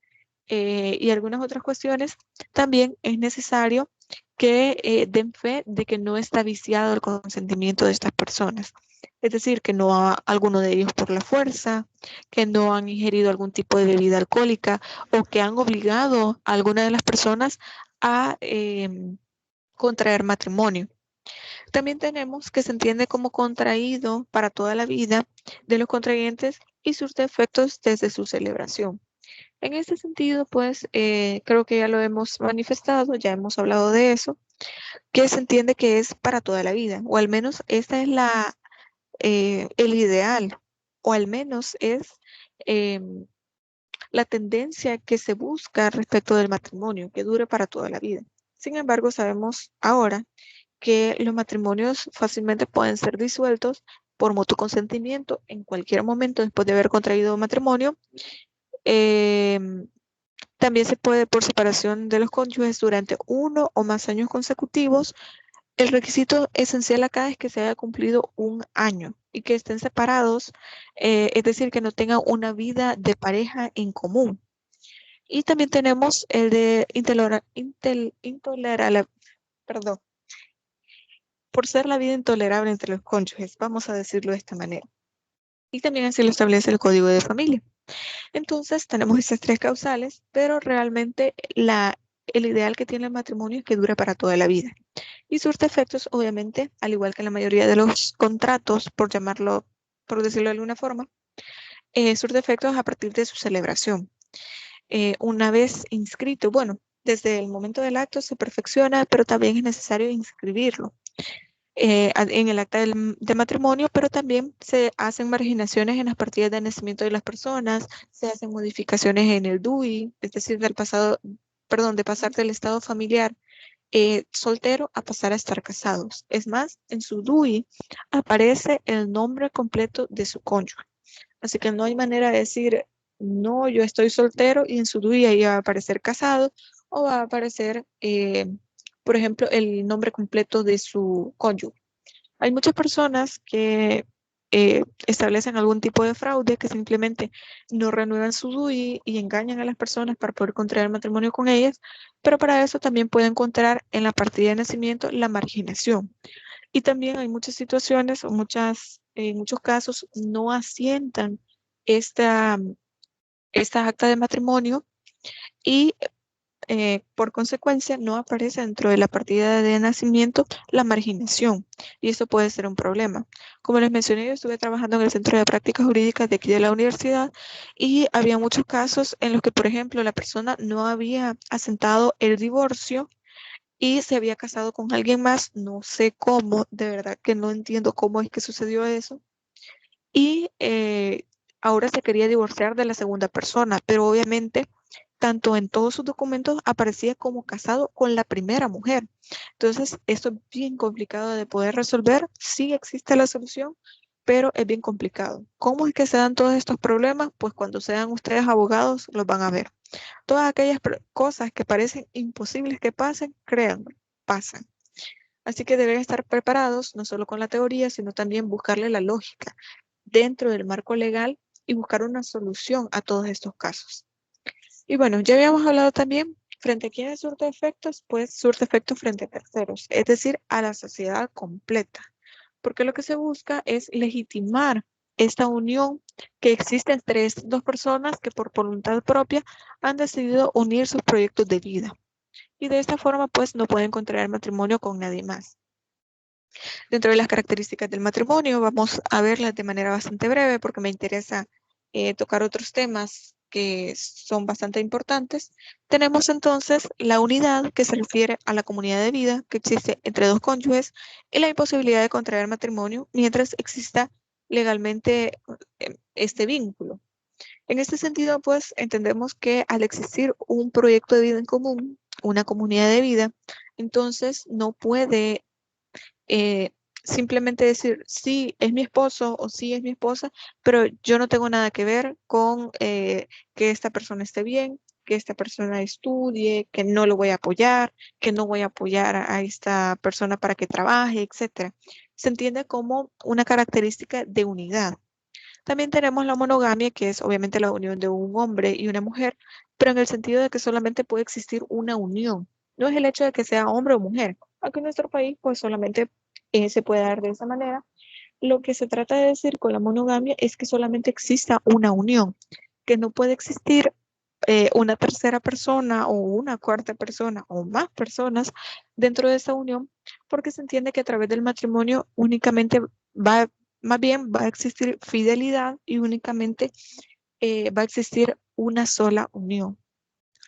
S1: y algunas otras cuestiones, también es necesario que den fe de que no está viciado el consentimiento de estas personas. Es decir, que no a alguno de ellos por la fuerza, que no han ingerido algún tipo de bebida alcohólica o que han obligado a alguna de las personas a contraer matrimonio. También tenemos que se entiende como contraído para toda la vida de los contrayentes y sus defectos desde su celebración. En este sentido, pues creo que ya lo hemos manifestado, ya hemos hablado de eso, que se entiende que es para toda la vida, o al menos esta es el ideal, o al menos es em, la tendencia que se busca respecto del matrimonio, que dure para toda la vida. Sin embargo, sabemos ahora que los matrimonios fácilmente pueden ser disueltos por mutuo consentimiento en cualquier momento después de haber contraído matrimonio. Em, También se puede por separación de los cónyuges durante 1 o más años consecutivos. El requisito esencial acá es que se haya cumplido 1 año y que estén separados, es decir, que no tengan una vida de pareja en común. Y también tenemos el de intolerable, perdón, por ser la vida intolerable entre los cónyuges, vamos a decirlo de esta manera. Y también así lo establece el Código de Familia. Entonces, tenemos esas 3 causales, pero realmente el ideal que tiene el matrimonio es que dure para toda la vida. Y surte efectos, obviamente, al igual que la mayoría de los contratos, por decirlo de alguna forma, surte efectos a partir de su celebración. Una vez inscrito, bueno, desde el momento del acto se perfecciona, pero también es necesario inscribirlo en el acta de matrimonio, pero también se hacen marginaciones en las partidas de nacimiento de las personas, se hacen modificaciones en el DUI, es decir, de pasar del estado familiar soltero a pasar a estar casados. Es más, en su DUI aparece el nombre completo de su cónyuge. Así que no hay manera de decir, no, yo estoy soltero y en su DUI ahí va a aparecer casado o va a aparecer, por ejemplo, el nombre completo de su cónyuge. Hay muchas personas que establecen algún tipo de fraude, que simplemente no renuevan su DUI y engañan a las personas para poder contraer matrimonio con ellas, pero para eso también puede encontrar en la partida de nacimiento la marginación. Y también hay muchas situaciones o en muchos casos no asientan esta, esta acta de matrimonio y por consecuencia, no aparece dentro de la partida de nacimiento la marginación, y eso puede ser un problema. Como les mencioné, yo estuve trabajando en el Centro de Prácticas Jurídicas de aquí de la universidad y había muchos casos en los que, por ejemplo, la persona no había asentado el divorcio y se había casado con alguien más, no sé cómo, de verdad que no entiendo cómo es que sucedió eso, y ahora se quería divorciar de la segunda persona, pero obviamente tanto en todos sus documentos aparecía como casado con la primera mujer. Entonces, esto es bien complicado de poder resolver. Sí existe la solución, pero es bien complicado. ¿Cómo es que se dan todos estos problemas? Pues cuando sean ustedes abogados, los van a ver. Todas aquellas cosas que parecen imposibles que pasen, créanme, pasan. Así que deben estar preparados no solo con la teoría, sino también buscarle la lógica dentro del marco legal y buscar una solución a todos estos casos. Y bueno, ya habíamos hablado también frente a quienes surte efectos, pues surte efectos frente a terceros, es decir, a la sociedad completa, porque lo que se busca es legitimar esta unión que existe entre estas 2 personas que por voluntad propia han decidido unir sus proyectos de vida. Y de esta forma, pues, no pueden contraer matrimonio con nadie más. Dentro de las características del matrimonio, vamos a verlas de manera bastante breve porque me interesa tocar otros temas que son bastante importantes. Tenemos entonces la unidad, que se refiere a la comunidad de vida que existe entre dos cónyuges y la imposibilidad de contraer matrimonio mientras exista legalmente este vínculo. En este sentido, pues entendemos que al existir un proyecto de vida en común, una comunidad de vida, entonces no puede eh, simplemente decir, sí, es mi esposo o sí, es mi esposa, pero yo no tengo nada que ver con que esta persona esté bien, que esta persona estudie, que no lo voy a apoyar, que no voy a apoyar a esta persona para que trabaje, etcétera. Se entiende como una característica de unidad. También tenemos la monogamia, que es obviamente la unión de un hombre y una mujer, pero en el sentido de que solamente puede existir una unión. No es el hecho de que sea hombre o mujer. Aquí en nuestro país, pues solamente se puede dar de esa manera. Lo que se trata de decir con la monogamia es que solamente exista una unión, que no puede existir una tercera persona o una cuarta persona o más personas dentro de esa unión, porque se entiende que a través del matrimonio únicamente va, más bien va a existir fidelidad y únicamente va a existir una sola unión.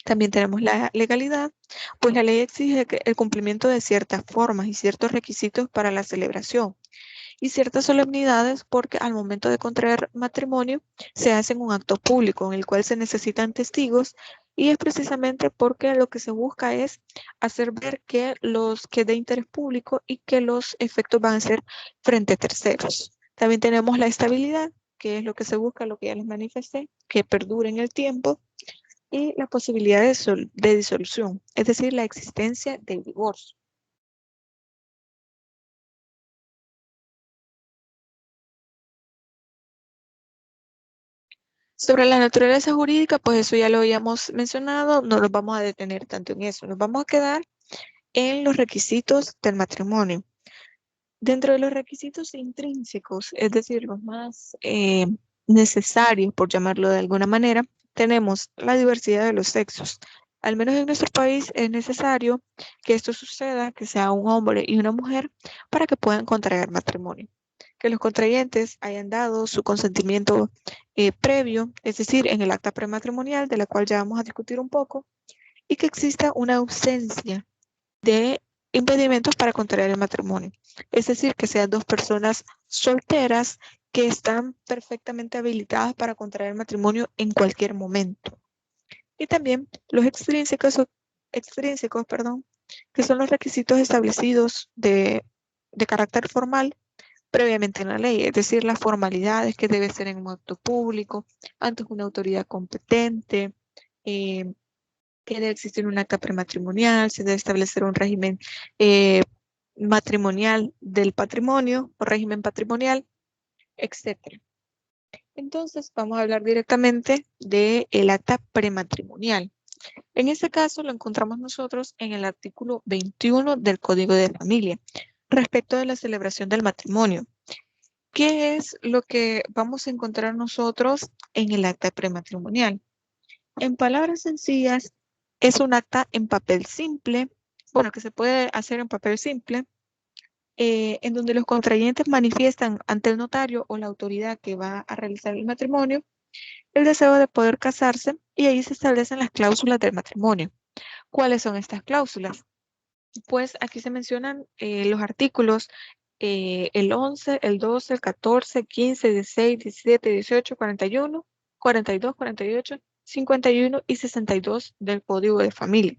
S1: También tenemos la legalidad, pues la ley exige el cumplimiento de ciertas formas y ciertos requisitos para la celebración y ciertas solemnidades porque al momento de contraer matrimonio se hace en un acto público en el cual se necesitan testigos y es precisamente porque lo que se busca es hacer ver que los que de interés público y que los efectos van a ser frente a terceros. También tenemos la estabilidad, que es lo que se busca, lo que ya les manifesté, que perdure en el tiempo y la posibilidad de disolución, es decir, la existencia del divorcio. Sobre la naturaleza jurídica, pues eso ya lo habíamos mencionado, no nos vamos a detener tanto en eso, nos vamos a quedar en los requisitos del matrimonio. Dentro de los requisitos intrínsecos, es decir, los más necesarios, por llamarlo de alguna manera, tenemos la diversidad de los sexos. Al menos en nuestro país es necesario que esto suceda, que sea un hombre y una mujer, para que puedan contraer matrimonio. Que los contrayentes hayan dado su consentimiento previo, es decir, en el acta prematrimonial, de la cual ya vamos a discutir un poco, y que exista una ausencia de impedimentos para contraer el matrimonio. Es decir, que sean dos personas solteras que están perfectamente habilitadas para contraer el matrimonio en cualquier momento. Y también los extrínsecos, perdón, que son los requisitos establecidos de carácter formal previamente en la ley, es decir, las formalidades que debe ser en un acto público, ante una autoridad competente, eh, que debe existir un acta prematrimonial, se debe establecer un régimen eh, matrimonial del patrimonio o régimen patrimonial, etcétera. Entonces, vamos a hablar directamente del acta prematrimonial. En este caso, lo encontramos nosotros en el artículo 21 del Código de Familia, respecto de la celebración del matrimonio. ¿Qué es lo que vamos a encontrar nosotros en el acta prematrimonial? En palabras sencillas, es un acta en papel simple, bueno, que se puede hacer en papel simple, en donde los contrayentes manifiestan ante el notario o la autoridad que va a realizar el matrimonio el deseo de poder casarse y ahí se establecen las cláusulas del matrimonio. ¿Cuáles son estas cláusulas? Pues aquí se mencionan los artículos el 11, el 12, el 14, 15, 16, 17, 18, 41, 42, 48, 51 y 62 del Código de Familia.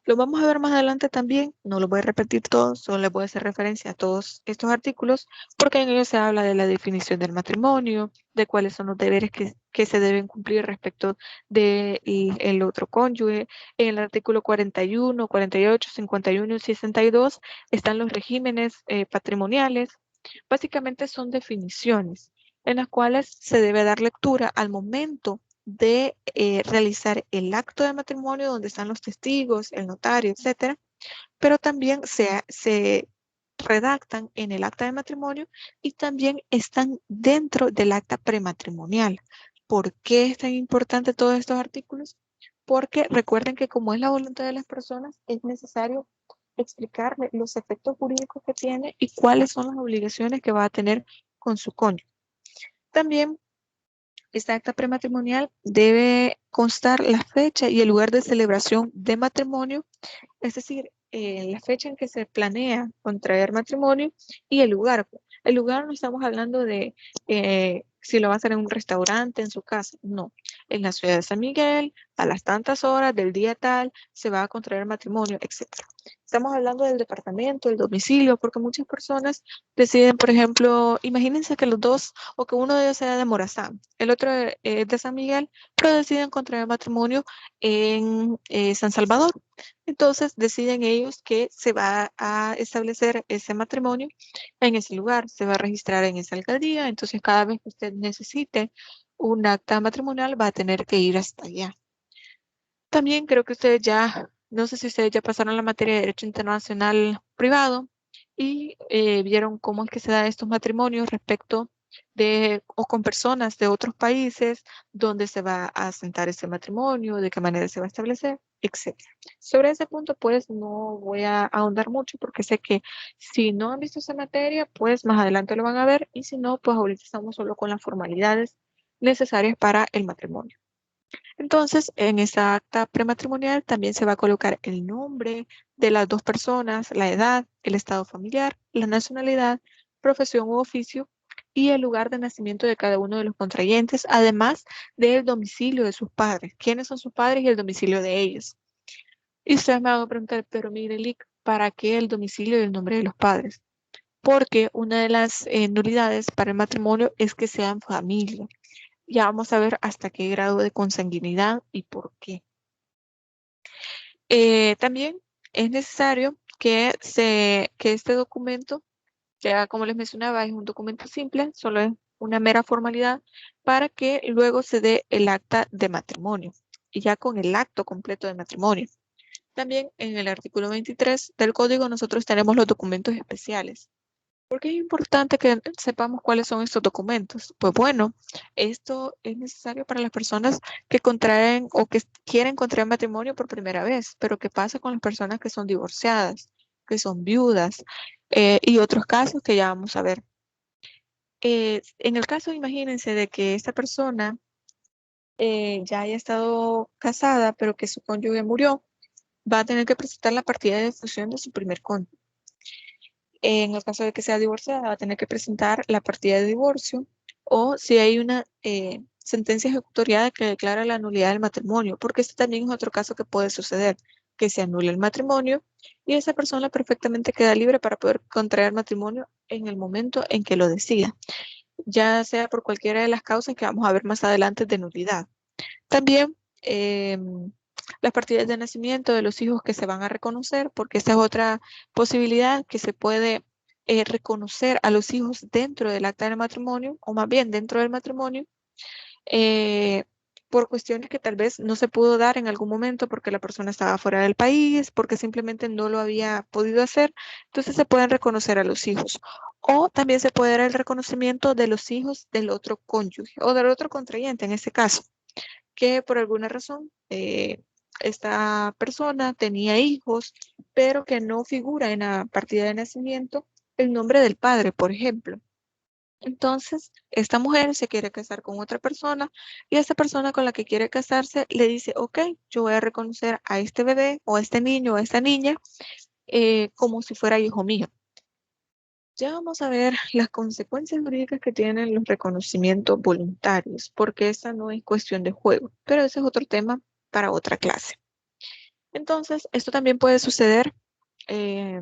S1: Lo vamos a ver más adelante también, no lo voy a repetir todo, solo les voy a hacer referencia a todos estos artículos, porque en ellos se habla de la definición del matrimonio, de cuáles son los deberes que se deben cumplir respecto del otro cónyuge. En el artículo 41, 48, 51 y 62 están los regímenes patrimoniales. Básicamente son definiciones en las cuales se debe dar lectura al momento de realizar el acto de matrimonio donde están los testigos, el notario, etcétera, pero también se redactan en el acta de matrimonio y también están dentro del acta prematrimonial. ¿Por qué es tan importante todos estos artículos? Porque recuerden que como es la voluntad de las personas, es necesario explicarle los efectos jurídicos que tiene y cuáles son las obligaciones que va a tener con su cónyuge. También Esta acta prematrimonial debe constar la fecha y el lugar de celebración de matrimonio, es decir, la fecha en que se planea contraer matrimonio y el lugar. El lugar no estamos hablando de si lo va a hacer en un restaurante, en su casa, no. En la ciudad de San Miguel, a las tantas horas del día tal, se va a contraer matrimonio, etcétera. Estamos hablando del departamento, el domicilio, porque muchas personas deciden, por ejemplo, imagínense que los dos o que uno de ellos sea de Morazán, el otro es de San Miguel, pero deciden contraer matrimonio en San Salvador. Entonces deciden ellos que se va a establecer ese matrimonio en ese lugar, se va a registrar en esa alcaldía, entonces cada vez que usted necesite un acta matrimonial va a tener que ir hasta allá. También creo que ustedes ya, no sé si ustedes ya pasaron la materia de Derecho Internacional Privado y vieron cómo es que se dan estos matrimonios respecto de o con personas de otros países, dónde se va a asentar ese matrimonio, de qué manera se va a establecer, etcétera. Sobre ese punto, pues no voy a ahondar mucho porque sé que si no han visto esa materia, pues más adelante lo van a ver y si no, pues ahorita estamos solo con las formalidades necesarias para el matrimonio. Entonces, en esa acta prematrimonial también se va a colocar el nombre de las dos personas, la edad, el estado familiar, la nacionalidad, profesión u oficio y el lugar de nacimiento de cada uno de los contrayentes, además del domicilio de sus padres. ¿Quiénes son sus padres y el domicilio de ellos? Y ustedes me van a preguntar, pero mire, Lick, ¿para qué el domicilio y el nombre de los padres? Porque una de las nulidades para el matrimonio es que sean familia. Ya vamos a ver hasta qué grado de consanguinidad y por qué. También es necesario que este documento, ya como les mencionaba, es un documento simple, solo es una mera formalidad para que luego se dé el acta de matrimonio y ya con el acto completo de matrimonio. También en el artículo 23 del código nosotros tenemos los documentos especiales. ¿Por qué es importante que sepamos cuáles son estos documentos? Pues bueno, esto es necesario para las personas que contraen o que quieren contraer matrimonio por primera vez, pero ¿qué pasa con las personas que son divorciadas, que son viudas y otros casos que ya vamos a ver? En el caso, imagínense de que esta persona ya haya estado casada, pero que su cónyuge murió, va a tener que presentar la partida de defunción de su primer cónyuge. En el caso de que sea divorciada, va a tener que presentar la partida de divorcio o si hay una sentencia ejecutoriada que declara la nulidad del matrimonio, porque este también es otro caso que puede suceder, que se anule el matrimonio y esa persona perfectamente queda libre para poder contraer matrimonio en el momento en que lo decida, ya sea por cualquiera de las causas que vamos a ver más adelante de nulidad. También las partidas de nacimiento de los hijos que se van a reconocer, porque esta es otra posibilidad que se puede reconocer a los hijos dentro del acta del matrimonio, o más bien dentro del matrimonio, eh, por cuestiones que tal vez no se pudo dar en algún momento porque la persona estaba fuera del país, porque simplemente no lo había podido hacer, entonces se pueden reconocer a los hijos. O también se puede dar el reconocimiento de los hijos del otro cónyuge o del otro contrayente en este caso que por alguna razón esta persona tenía hijos, pero que no figura en la partida de nacimiento el nombre del padre, por ejemplo. Entonces, esta mujer se quiere casar con otra persona y esta persona con la que quiere casarse le dice, ok, yo voy a reconocer a este bebé o a este niño o a esta niña como si fuera hijo mío. Ya vamos a ver las consecuencias jurídicas que tienen los reconocimientos voluntarios, porque esta no es cuestión de juego, pero ese es otro tema para otra clase. Entonces, esto también puede suceder eh,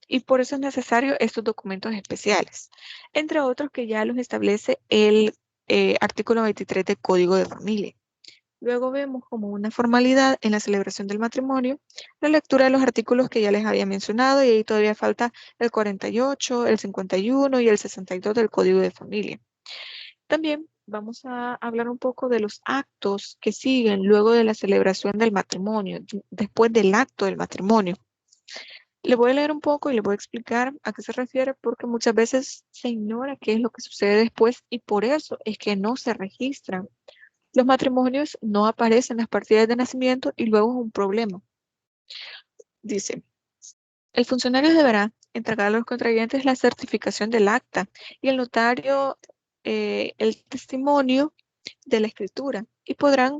S1: y por eso es necesario estos documentos especiales, entre otros que ya los establece el artículo 23 del Código de Familia. Luego vemos como una formalidad en la celebración del matrimonio la lectura de los artículos que ya les había mencionado y ahí todavía falta el 48, el 51 y el 62 del Código de Familia. También vamos a hablar un poco de los actos que siguen luego de la celebración del matrimonio, después del acto del matrimonio. Le voy a leer un poco y le voy a explicar a qué se refiere porque muchas veces se ignora qué es lo que sucede después y por eso es que no se registran. Los matrimonios no aparecen en las partidas de nacimiento y luego es un problema. Dice, el funcionario deberá entregar a los contrayentes la certificación del acta y el notario el testimonio de la escritura y pondrá,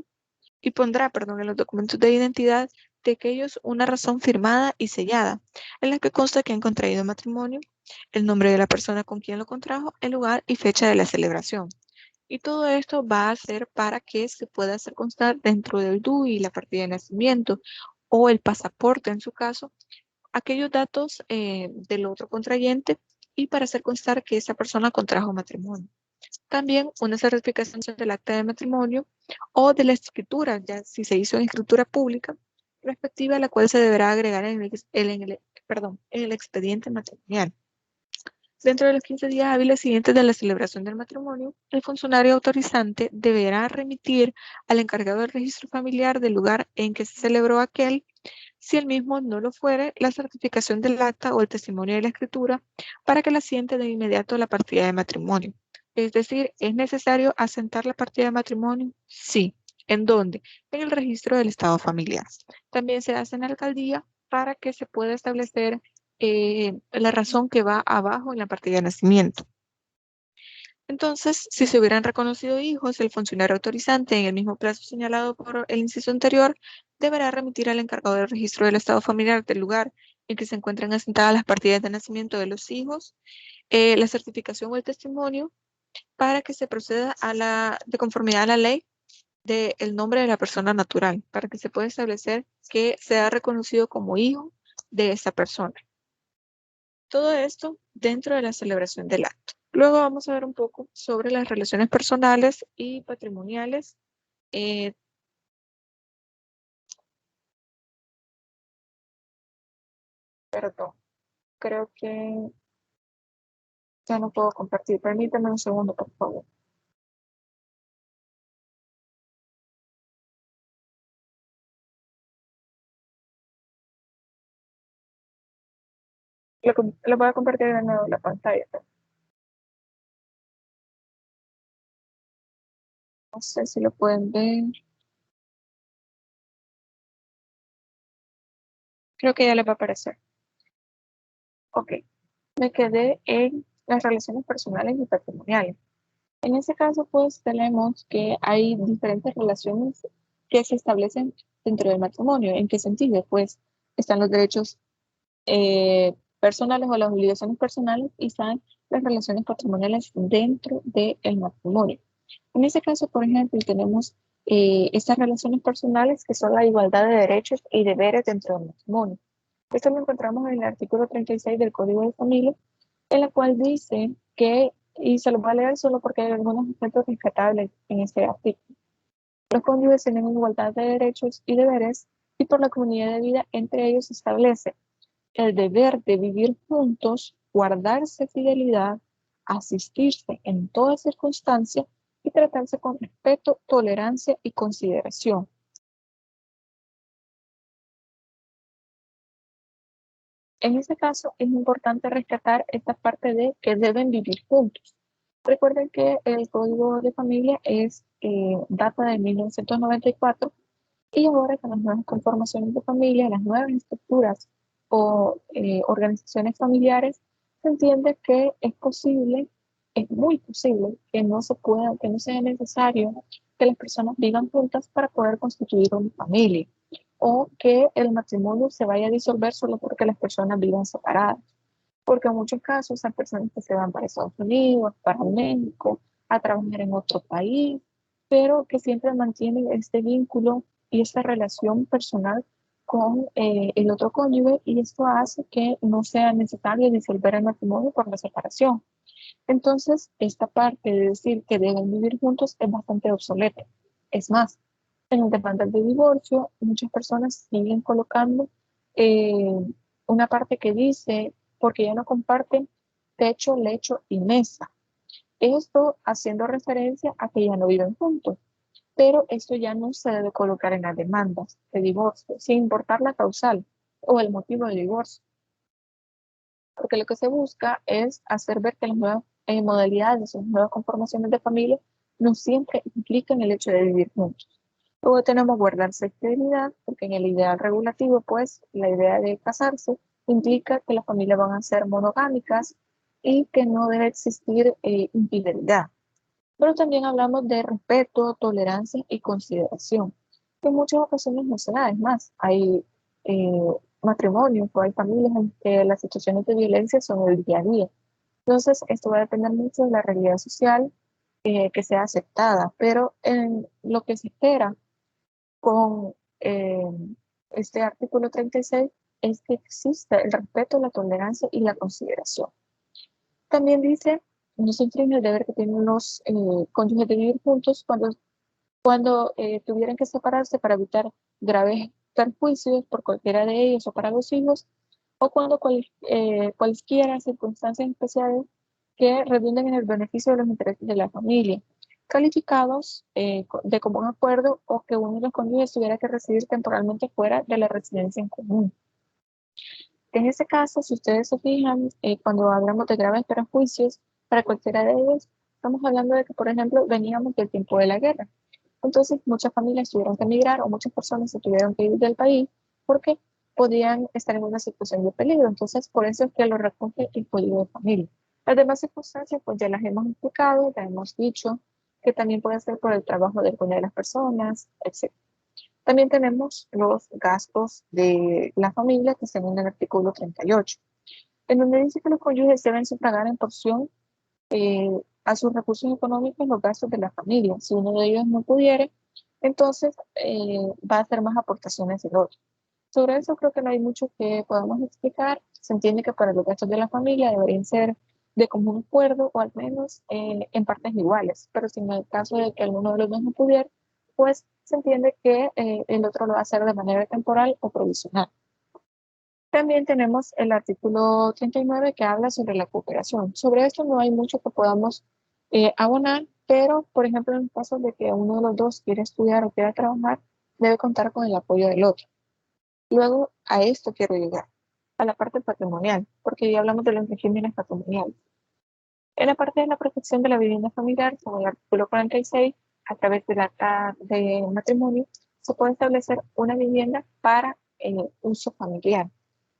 S1: en los documentos de identidad de aquellos una razón firmada y sellada, en la que consta que han contraído matrimonio, el nombre de la persona con quien lo contrajo, el lugar y fecha de la celebración. Y todo esto va a ser para que se pueda hacer constar dentro del DUI, la partida de nacimiento o el pasaporte en su caso, aquellos datos del otro contrayente y para hacer constar que esa persona contrajo matrimonio. También una certificación del acta de matrimonio o de la escritura, ya si se hizo en escritura pública, respectiva a la cual se deberá agregar en el expediente matrimonial. Dentro de los 15 días hábiles siguientes de la celebración del matrimonio, el funcionario autorizante deberá remitir al encargado del registro familiar del lugar en que se celebró aquel, si el mismo no lo fuere, la certificación del acta o el testimonio de la escritura para que la asiente de inmediato la partida de matrimonio. Es decir, ¿es necesario asentar la partida de matrimonio? Sí. ¿En dónde? En el registro del estado familiar. También se hace en la alcaldía para que se pueda establecer la razón que va abajo en la partida de nacimiento. Entonces, si se hubieran reconocido hijos, el funcionario autorizante en el mismo plazo señalado por el inciso anterior deberá remitir al encargado del registro del estado familiar del lugar en que se encuentran asentadas las partidas de nacimiento de los hijos, la certificación o el testimonio para que se proceda de conformidad a la ley del nombre de la persona natural, para que se pueda establecer que sea reconocido como hijo de esa persona. Todo esto dentro de la celebración del acto. Luego vamos a ver un poco sobre las relaciones personales y patrimoniales. Perdón, creo que ya no puedo compartir. Permítame un segundo, por favor. Lo voy a compartir de nuevo en la pantalla. No sé si lo pueden ver. Creo que ya les va a aparecer. Ok. Me quedé en las relaciones personales y patrimoniales. En ese caso, pues tenemos que hay diferentes relaciones que se establecen dentro del matrimonio. ¿En qué sentido? Pues están los derechos personales o las obligaciones personales y están las relaciones patrimoniales dentro del matrimonio. En ese caso, por ejemplo, tenemos estas relaciones personales que son la igualdad de derechos y deberes dentro del matrimonio. Esto lo encontramos en el artículo 36 del Código de Familia, en la cual dice que, y se lo voy a leer solo porque hay algunos aspectos rescatables en este artículo. Los cónyuges tienen igualdad de derechos y deberes y por la comunidad de vida entre ellos se establece el deber de vivir juntos, guardarse fidelidad, asistirse en toda circunstancia y tratarse con respeto, tolerancia y consideración. En este caso es importante rescatar esta parte de que deben vivir juntos. Recuerden que el Código de Familia data de 1994 y ahora con las nuevas conformaciones de familia, las nuevas estructuras o organizaciones familiares, se entiende que es posible, es muy posible que no se pueda, que no sea necesario que las personas vivan juntas para poder constituir una familia o que el matrimonio se vaya a disolver solo porque las personas vivan separadas. Porque en muchos casos hay personas que se van para Estados Unidos, para México, a trabajar en otro país, pero que siempre mantienen este vínculo y esta relación personal con el otro cónyuge y esto hace que no sea necesario disolver el matrimonio por la separación. Entonces, esta parte de decir que deben vivir juntos es bastante obsoleta. Es más, en el demanda de divorcio, muchas personas siguen colocando eh, una parte que dice, porque ya no comparten techo, lecho y mesa. Esto haciendo referencia a que ya no viven juntos, pero esto ya no se debe colocar en las demandas de divorcio, sin importar la causal o el motivo de divorcio, porque lo que se busca es hacer ver que las nuevas modalidades, las nuevas conformaciones de familia no siempre implican el hecho de vivir juntos. Luego tenemos guardarse fidelidad, porque en el ideal regulativo, pues, la idea de casarse implica que las familias van a ser monogámicas y que no debe existir infidelidad. Pero también hablamos de respeto, tolerancia y consideración, que en muchas ocasiones no se da. Es más, hay eh, matrimonios o hay familias en que las situaciones de violencia son el día a día. Entonces, esto va a depender mucho de la realidad social que sea aceptada, pero en lo que se espera con este artículo 36 es que exista el respeto, la tolerancia y la consideración. También dice, no se infringe el deber que tienen los cónyuges de vivir juntos cuando tuvieran que separarse para evitar graves perjuicios por cualquiera de ellos o para los hijos, o cuando cualquiera circunstancias especiales que redunden en el beneficio de los intereses de la familia, calificados de común acuerdo o que uno de los cónyuges tuviera que residir temporalmente fuera de la residencia en común. En ese caso, si ustedes se fijan, cuando hablamos de graves perjuicios para cualquiera de ellos, estamos hablando de que, por ejemplo, veníamos del tiempo de la guerra. Entonces, muchas familias tuvieron que emigrar o muchas personas se tuvieron que ir del país porque podían estar en una situación de peligro. Entonces, por eso es que lo recoge el Código de Familia. Las demás circunstancias, pues ya las hemos explicado, ya hemos dicho que también puede ser por el trabajo de alguna de las personas, etc. También tenemos los gastos de la familia, que según el artículo 38, en donde dice que los cónyuges deben sufragar en porción a sus recursos económicos los gastos de la familia. Si uno de ellos no pudiere, entonces va a hacer más aportaciones del otro. Sobre eso creo que no hay mucho que podamos explicar. Se entiende que para los gastos de la familia deberían ser de común acuerdo o al menos en partes iguales, pero si en el caso de que alguno de los dos no pudiera, pues se entiende que el otro lo va a hacer de manera temporal o provisional. También tenemos el artículo 39 que habla sobre la cooperación. Sobre esto no hay mucho que podamos abonar, pero por ejemplo en el caso de que uno de los dos quiera estudiar o quiera trabajar, debe contar con el apoyo del otro. Luego a esto quiero llegar, a la parte patrimonial, porque ya hablamos de los regímenes patrimoniales. En la parte de la protección de la vivienda familiar, como el artículo 46, a través del acta de matrimonio, se puede establecer una vivienda para uso familiar.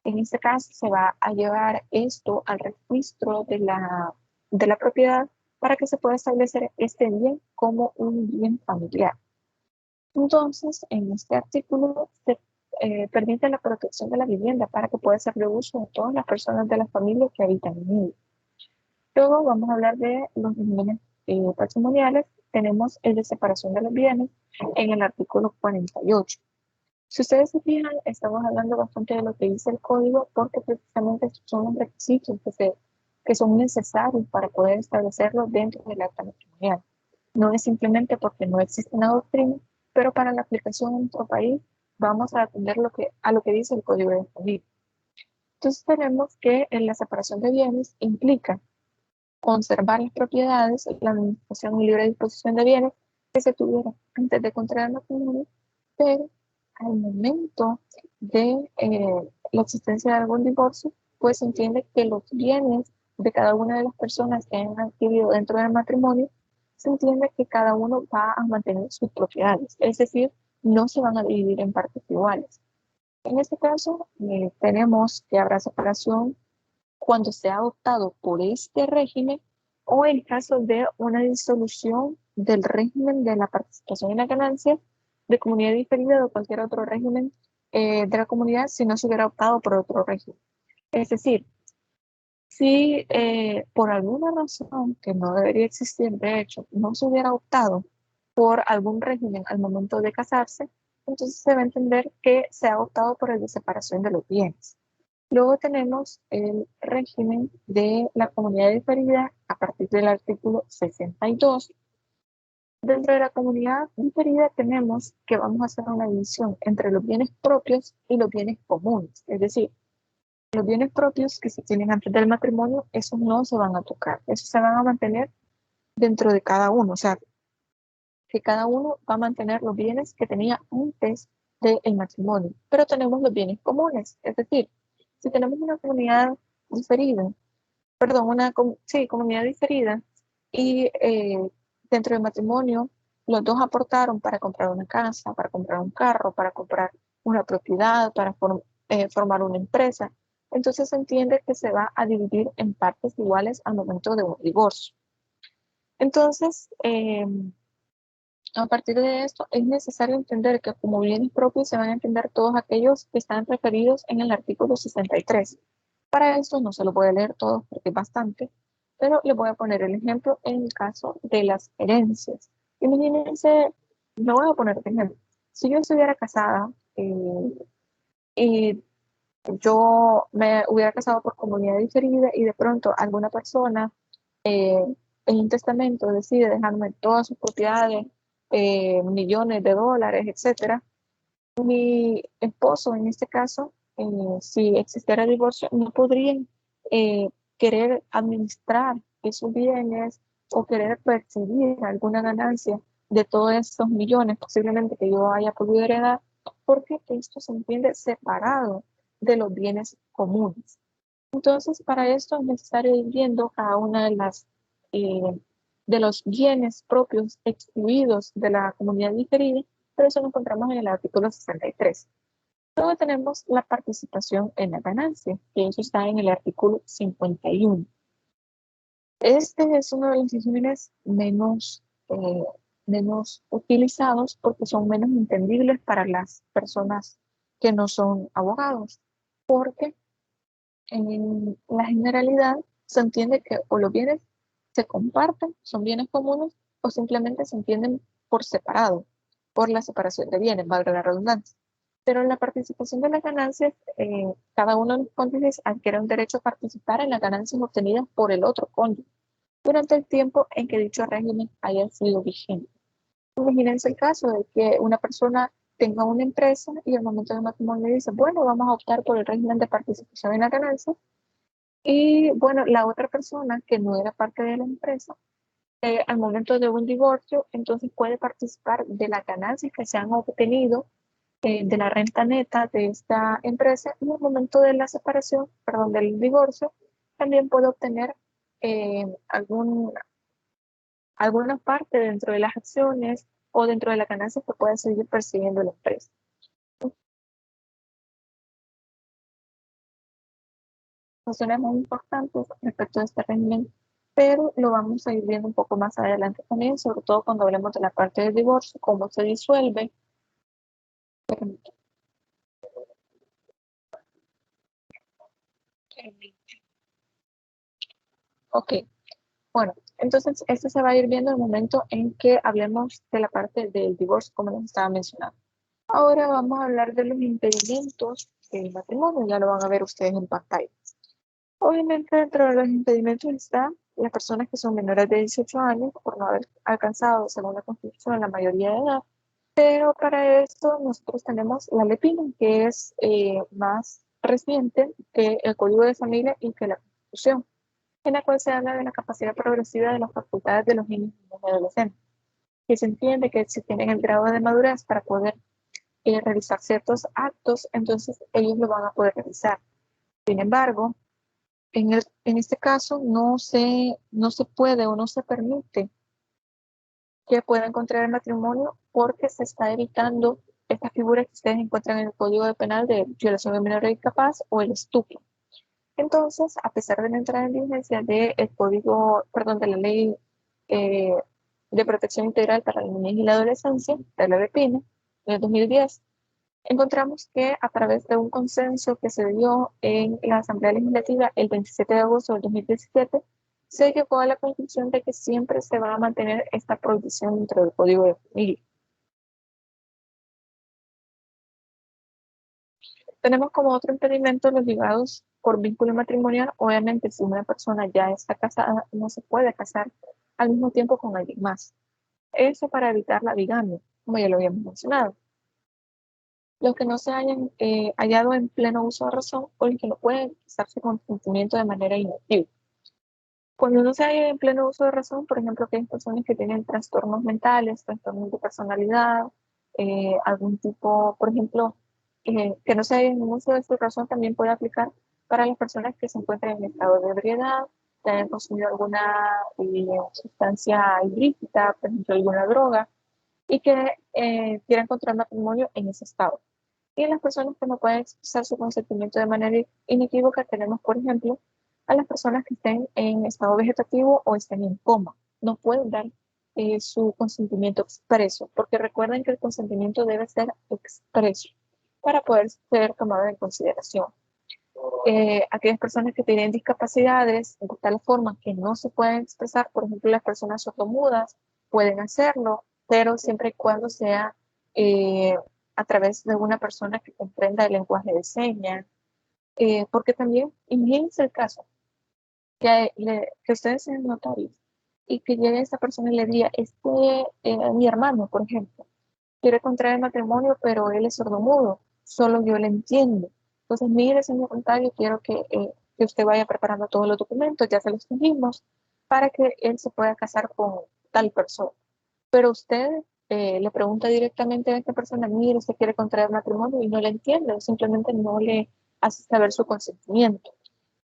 S1: En este caso, se va a llevar esto al registro de la propiedad para que se pueda establecer este bien como un bien familiar. Entonces, en este artículo se permite la protección de la vivienda para que pueda ser de uso de todas las personas de la familia que habitan en ella. Luego vamos a hablar de los regímenes patrimoniales. Tenemos el de separación de los bienes en el artículo 48. Si ustedes se fijan, estamos hablando bastante de lo que dice el código porque precisamente estos son los requisitos que son necesarios para poder establecerlo dentro del acta matrimonial. No es simplemente porque no existe una doctrina, pero para la aplicación en nuestro país vamos a atender a lo que dice el código de familia. Entonces tenemos que en la separación de bienes implica conservar las propiedades, la administración y libre disposición de bienes que se tuvieron antes de contraer el matrimonio, pero al momento de la existencia de algún divorcio, pues se entiende que los bienes de cada una de las personas que han adquirido dentro del matrimonio, se entiende que cada uno va a mantener sus propiedades, es decir, no se van a dividir en partes iguales. En este caso, tenemos que habrá separación cuando sea adoptado por este régimen o en caso de una disolución del régimen de la participación en la ganancia de comunidad diferida o cualquier otro régimen de la comunidad si no se hubiera optado por otro régimen. Es decir, si por alguna razón que no debería existir, de hecho, no se hubiera optado por algún régimen al momento de casarse, entonces se va a entender que se ha optado por el de separación de los bienes. Luego tenemos el régimen de la comunidad diferida a partir del artículo 62. Dentro de la comunidad diferida tenemos que vamos a hacer una división entre los bienes propios y los bienes comunes. Es decir, los bienes propios que se tienen antes del matrimonio, esos no se van a tocar. Esos se van a mantener dentro de cada uno. O sea, que cada uno va a mantener los bienes que tenía antes del matrimonio. Pero tenemos los bienes comunes. Es decir, si tenemos una comunidad diferida, perdón, sí, comunidad diferida, y dentro del matrimonio los dos aportaron para comprar una casa, para comprar un carro, para comprar una propiedad, para formar una empresa. Entonces se entiende que se va a dividir en partes iguales al momento de un divorcio. Entonces, a partir de esto, es necesario entender que como bienes propios se van a entender todos aquellos que están referidos en el artículo 63. Para esto no se lo voy a leer todos porque es bastante, pero les voy a poner el ejemplo en el caso de las herencias. Imagínense, me voy a poner de ejemplo. Si yo estuviera casada y yo me hubiera casado por comunidad diferida y de pronto alguna persona en un testamento decide dejarme todas sus propiedades, millones de dólares, etcétera, mi esposo, en este caso, si existiera divorcio, no podría eh, querer administrar esos bienes o querer percibir alguna ganancia de todos esos millones posiblemente que yo haya podido heredar, porque esto se entiende separado de los bienes comunes. Entonces, para esto es necesario ir viendo cada una eh, de los bienes propios excluidos de la comunidad diferida, pero eso lo encontramos en el artículo 63. Luego tenemos la participación en la ganancia, que eso está en el artículo 51. Este es uno de los insumos menos utilizados porque son menos entendibles para las personas que no son abogados, porque en la generalidad se entiende que o los bienes se comparten, son bienes comunes, o simplemente se entienden por separado, por la separación de bienes, valga la redundancia. Pero en la participación de las ganancias, cada uno de los cónyuges adquiere un derecho a participar en las ganancias obtenidas por el otro cónyuge durante el tiempo en que dicho régimen haya sido vigente. Imagínense el caso de que una persona tenga una empresa y al momento del matrimonio le dice, bueno, vamos a optar por el régimen de participación en la ganancia. Y bueno, la otra persona que no era parte de la empresa, al momento de un divorcio, entonces puede participar de las ganancias que se han obtenido de la renta neta de esta empresa y al momento de la separación, perdón, del divorcio, también puede obtener eh, algún, alguna parte dentro de las acciones o dentro de las ganancias que pueda seguir percibiendo la empresa. Cuestiones muy importantes respecto a este régimen, pero lo vamos a ir viendo un poco más adelante también, sobre todo cuando hablemos de la parte del divorcio, cómo se disuelve. Ok, bueno, entonces esto se va a ir viendo en el momento en que hablemos de la parte del divorcio, como les estaba mencionando. Ahora vamos a hablar de los impedimentos del matrimonio, ya lo van a ver ustedes en pantalla. Obviamente dentro de los impedimentos están las personas que son menores de 18 años por no haber alcanzado, según la Constitución, la mayoría de edad. Pero para esto nosotros tenemos la LEPINA, que es más reciente que el Código de Familia y que la Constitución, en la cual se habla de la capacidad progresiva de las facultades de los niños y adolescentes, que se entiende que si tienen el grado de madurez para poder realizar ciertos actos, entonces ellos lo van a poder realizar. Sin embargo, en este caso no se puede o no se permite que puedan contraer matrimonio porque se está evitando esta figura que ustedes encuentran en el Código de Penal de violación de menor incapaz o el estupro. Entonces, a pesar de la entrada en vigencia del Código, perdón, de la Ley eh, de Protección Integral para la Niñez y la Adolescencia, de la LEPINA, en el 2010, encontramos que a través de un consenso que se dio en la Asamblea Legislativa el 27 de agosto del 2017, se llegó a la conclusión de que siempre se va a mantener esta prohibición dentro del Código de Familia. Tenemos como otro impedimento los ligados por vínculo matrimonial. Obviamente, si una persona ya está casada, no se puede casar al mismo tiempo con alguien más. Eso para evitar la bigamia, como ya lo habíamos mencionado. Los que no se hayan hallado en pleno uso de razón o el que no pueden expresar su consentimiento de manera inactiva. Cuando no se halla en pleno uso de razón, por ejemplo, que hay personas que tienen trastornos mentales, trastornos de personalidad, algún tipo, por ejemplo, que no se halla en uso de su razón, también puede aplicar para las personas que se encuentran en estado de ebriedad, que hayan consumido alguna sustancia ilícita, por ejemplo, alguna droga, y que quieran contraer matrimonio en ese estado. Y las personas que no pueden expresar su consentimiento de manera inequívoca, tenemos, por ejemplo, a las personas que estén en estado vegetativo o estén en coma. no pueden dar su consentimiento expreso, porque recuerden que el consentimiento debe ser expreso para poder ser tomado en consideración. Aquellas personas que tienen discapacidades de tal forma que no se pueden expresar, por ejemplo, las personas sordomudas pueden hacerlo, pero siempre y cuando sea a través de una persona que comprenda el lenguaje de señas, porque también, imagínense el caso, que ustedes sean notarios y que llegue esta persona y le diga, mi hermano, por ejemplo, quiere contraer matrimonio, pero él es sordomudo, solo yo le entiendo. Entonces, mire, señor notario, quiero que usted vaya preparando todos los documentos, ya se los dijimos, para que él se pueda casar con tal persona. Pero usted le pregunta directamente a esta persona, mire, usted quiere contraer matrimonio y no le entiende, simplemente no le hace saber su consentimiento.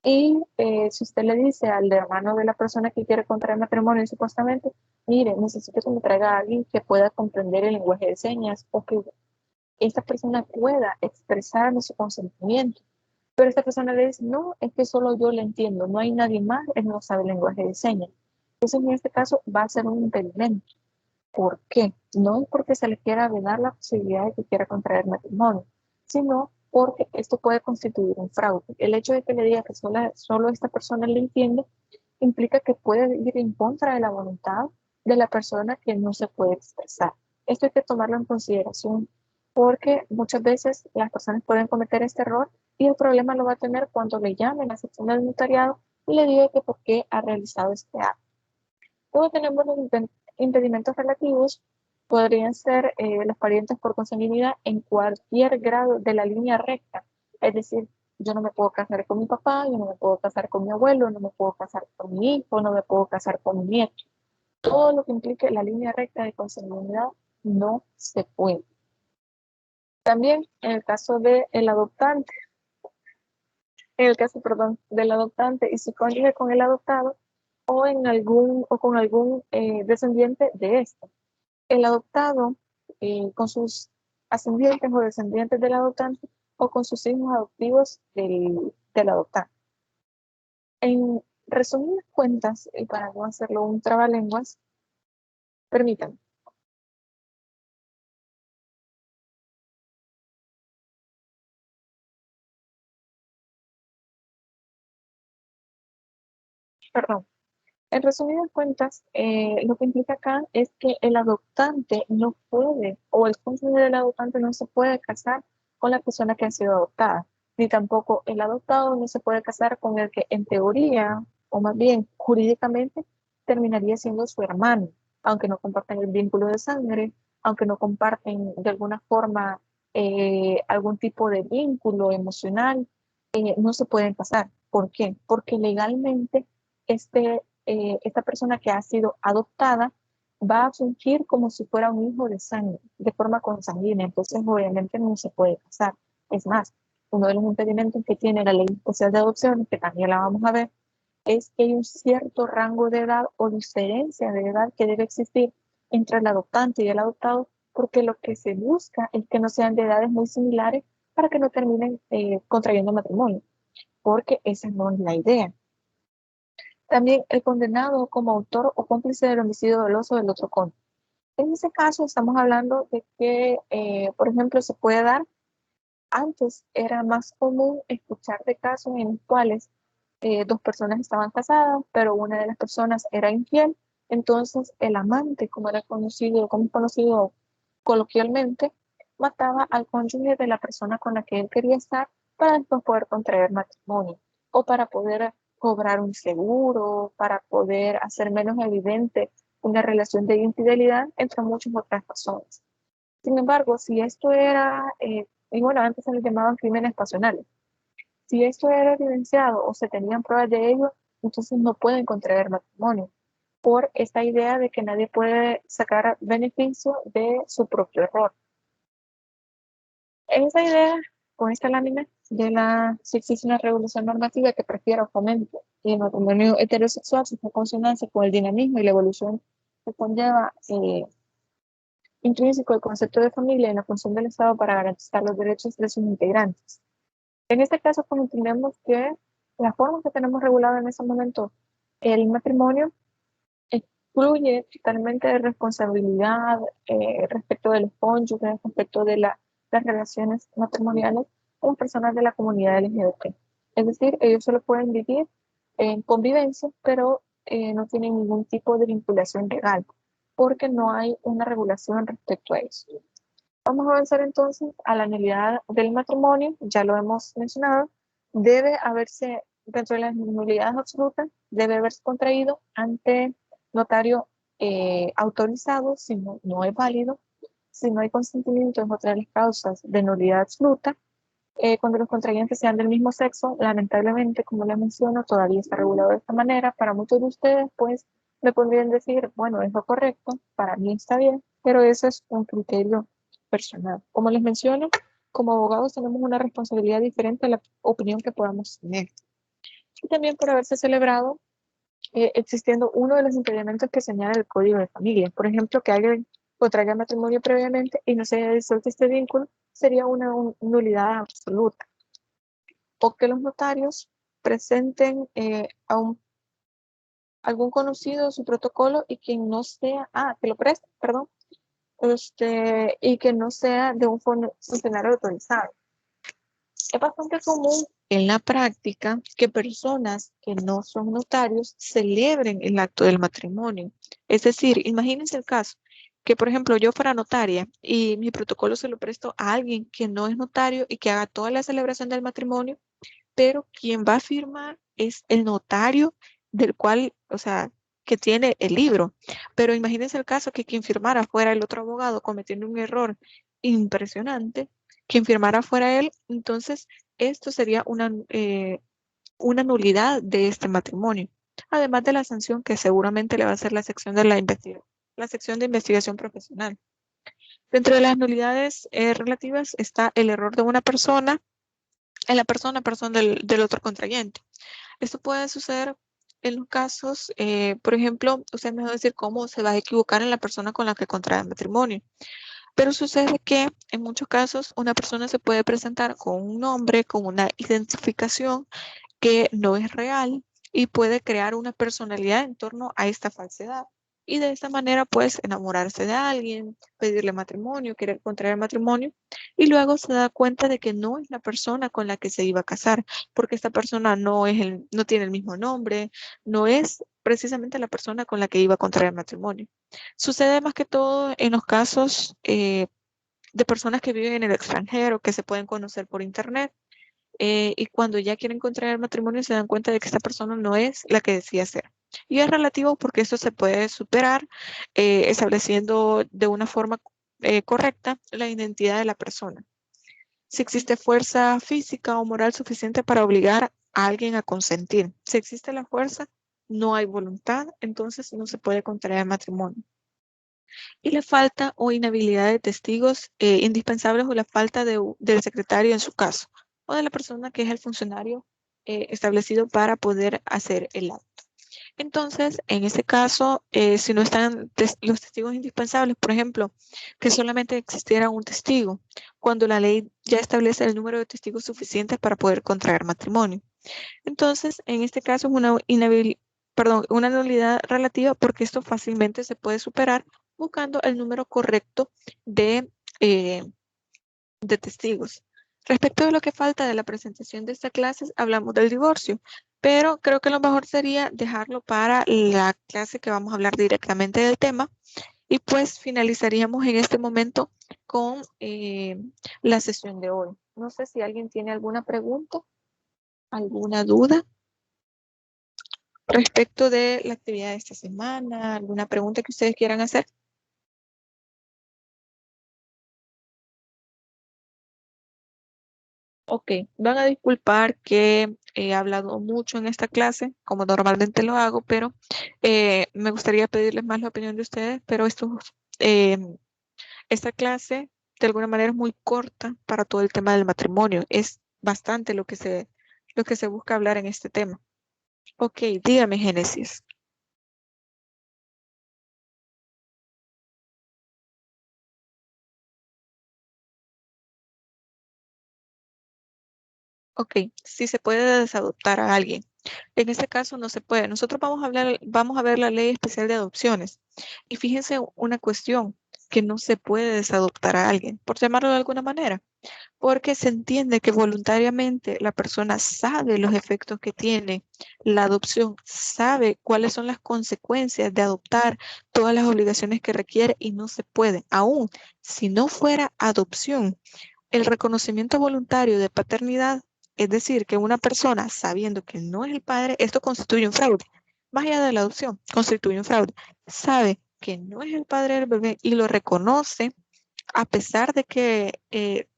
S1: Y si usted le dice al hermano de la persona que quiere contraer matrimonio, supuestamente, mire, necesito que me traiga a alguien que pueda comprender el lenguaje de señas o que esta persona pueda expresarme su consentimiento. Pero esta persona le dice, no, es que solo yo le entiendo, no hay nadie más, él no sabe el lenguaje de señas. Entonces, en este caso, va a ser un impedimento. ¿Por qué? No es porque se le quiera vedar la posibilidad de que quiera contraer matrimonio, sino porque esto puede constituir un fraude. El hecho de que le diga que solo esta persona le entiende implica que puede ir en contra de la voluntad de la persona que no se puede expresar. Esto hay que tomarlo en consideración porque muchas veces las personas pueden cometer este error y el problema lo va a tener cuando le llamen a la sección del notariado y le diga que por qué ha realizado este acto. Luego tenemos los impedimentos relativos, podrían ser los parientes por consanguinidad en cualquier grado de la línea recta. Es decir, yo no me puedo casar con mi papá, yo no me puedo casar con mi abuelo, no me puedo casar con mi hijo, no me puedo casar con mi nieto. Todo lo que implique la línea recta de consanguinidad no se puede. También en el caso del adoptante, del adoptante y su cónyuge con el adoptado, o con algún descendiente de este. El adoptado con sus ascendientes o descendientes del adoptante o con sus hijos adoptivos del adoptante. En resumidas cuentas, y para no hacerlo un trabalenguas, permítanme. Perdón. En resumidas cuentas, lo que implica acá es que el adoptante no puede, o el cónyuge del adoptante no se puede casar con la persona que ha sido adoptada, ni tampoco el adoptado no se puede casar con el que en teoría, o más bien jurídicamente, terminaría siendo su hermano, aunque no comparten el vínculo de sangre, aunque no comparten de alguna forma algún tipo de vínculo emocional, no se pueden casar. ¿Por qué? Porque legalmente esta persona que ha sido adoptada va a fungir como si fuera un hijo de sangre, de forma consanguínea, entonces obviamente no se puede casar. Es más, uno de los impedimentos que tiene la ley especial de adopción, que también la vamos a ver, es que hay un cierto rango de edad o diferencia de edad que debe existir entre el adoptante y el adoptado, porque lo que se busca es que no sean de edades muy similares para que no terminen contrayendo matrimonio, porque esa no es la idea. También el condenado como autor o cómplice del homicidio doloso del otro cónyuge. En ese caso estamos hablando de que, por ejemplo, se puede dar, antes era más común escuchar de casos en los cuales dos personas estaban casadas, pero una de las personas era infiel, entonces el amante, como es conocido coloquialmente, mataba al cónyuge de la persona con la que él quería estar para después poder contraer matrimonio o para poder cobrar un seguro, para poder hacer menos evidente una relación de infidelidad, entre muchas otras razones. Sin embargo, si esto era, y bueno, antes se les llamaban crímenes pasionales, si esto era evidenciado o se tenían pruebas de ello, entonces no pueden contraer matrimonio por esta idea de que nadie puede sacar beneficio de su propio error. Esa idea, con esta lámina si existe una revolución normativa que prefiera o fomente el matrimonio heterosexual, se está en consonancia con el dinamismo y la evolución que conlleva intrínseco el concepto de familia en la función del Estado para garantizar los derechos de sus integrantes. En este caso, como entendemos que la forma que tenemos regulado en ese momento el matrimonio excluye totalmente de responsabilidad respecto de los cónyuges, respecto de las relaciones matrimoniales con personas de la comunidad LGBT. Es decir, ellos solo pueden vivir en convivencia, pero no tienen ningún tipo de vinculación legal, porque no hay una regulación respecto a eso. Vamos a avanzar entonces a la nulidad del matrimonio, ya lo hemos mencionado, debe haberse, dentro de las nulidades absolutas, debe haberse contraído ante notario autorizado, si no, no es válido, si no hay consentimiento en otra de las causas de nulidad absoluta, cuando los contrayentes sean del mismo sexo, lamentablemente, como les menciono, todavía está regulado de esta manera. Para muchos de ustedes, pues, me podrían decir, bueno, es lo correcto, para mí está bien, pero eso es un criterio personal. Como les menciono, como abogados tenemos una responsabilidad diferente a la opinión que podamos tener. Y también por haberse celebrado existiendo uno de los impedimentos que señala el Código de Familia. Por ejemplo, que alguien contraiga matrimonio previamente y no se haya disuelto este vínculo, sería una nulidad absoluta. O que los notarios presenten algún conocido su protocolo y quien no sea, que lo preste, perdón, y que no sea de un funcionario autorizado. Es bastante común en la práctica que personas que no son notarios celebren el acto del matrimonio. Es decir, imagínense el caso que, por ejemplo, yo fuera notaria y mi protocolo se lo presto a alguien que no es notario y que haga toda la celebración del matrimonio, pero quien va a firmar es el notario del cual, o sea, que tiene el libro. Pero imagínense el caso que quien firmara fuera el otro abogado cometiendo un error impresionante, quien firmara fuera él, entonces esto sería una nulidad de este matrimonio, además de la sanción que seguramente le va a hacer la sección de la sección de investigación profesional. Dentro de las nulidades relativas está el error de una persona en la persona del otro contrayente. Esto puede suceder en los casos, por ejemplo, usted me va a decir cómo se va a equivocar en la persona con la que contrae matrimonio. Pero sucede que en muchos casos una persona se puede presentar con un nombre, con una identificación que no es real y puede crear una personalidad en torno a esta falsedad. Y de esta manera, pues, enamorarse de alguien, pedirle matrimonio, querer contraer matrimonio, y luego se da cuenta de que no es la persona con la que se iba a casar, porque esta persona no tiene el mismo nombre, no es precisamente la persona con la que iba a contraer matrimonio. Sucede más que todo en los casos de personas que viven en el extranjero, que se pueden conocer por internet y cuando ya quieren contraer matrimonio se dan cuenta de que esta persona no es la que decía ser. Y es relativo porque esto se puede superar estableciendo de una forma correcta la identidad de la persona. Si existe fuerza física o moral suficiente para obligar a alguien a consentir. Si existe la fuerza, no hay voluntad, entonces no se puede contraer matrimonio. Y la falta o inhabilidad de testigos indispensables o la falta del secretario en su caso, o de la persona que es el funcionario establecido para poder hacer el acto. Entonces, en ese caso, si no están los testigos indispensables, por ejemplo, que solamente existiera un testigo, cuando la ley ya establece el número de testigos suficientes para poder contraer matrimonio. Entonces, en este caso es una nulidad relativa porque esto fácilmente se puede superar buscando el número correcto eh, de testigos. Respecto de lo que falta de la presentación de esta clase, hablamos del divorcio, pero creo que lo mejor sería dejarlo para la clase que vamos a hablar directamente del tema y pues finalizaríamos en este momento con la sesión de hoy. No sé si alguien tiene alguna pregunta, alguna duda respecto de la actividad de esta semana, alguna pregunta que ustedes quieran hacer. Ok, van a disculpar que he hablado mucho en esta clase, como normalmente lo hago, pero me gustaría pedirles más la opinión de ustedes, pero eh, esta clase de alguna manera es muy corta para todo el tema del matrimonio. Es bastante lo que se busca hablar en este tema. Ok, dígame, Génesis. Ok, si se puede desadoptar a alguien. En este caso no se puede. Nosotros vamos a ver la ley especial de adopciones. Y fíjense una cuestión, que no se puede desadoptar a alguien, por llamarlo de alguna manera, porque se entiende que voluntariamente la persona sabe los efectos que tiene la adopción, sabe cuáles son las consecuencias de adoptar, todas las obligaciones que requiere y no se puede. Aún si no fuera adopción, el reconocimiento voluntario de paternidad, es decir, que una persona sabiendo que no es el padre, esto constituye un fraude. Más allá de la adopción, constituye un fraude. Sabe que no es el padre del bebé y lo reconoce a pesar de que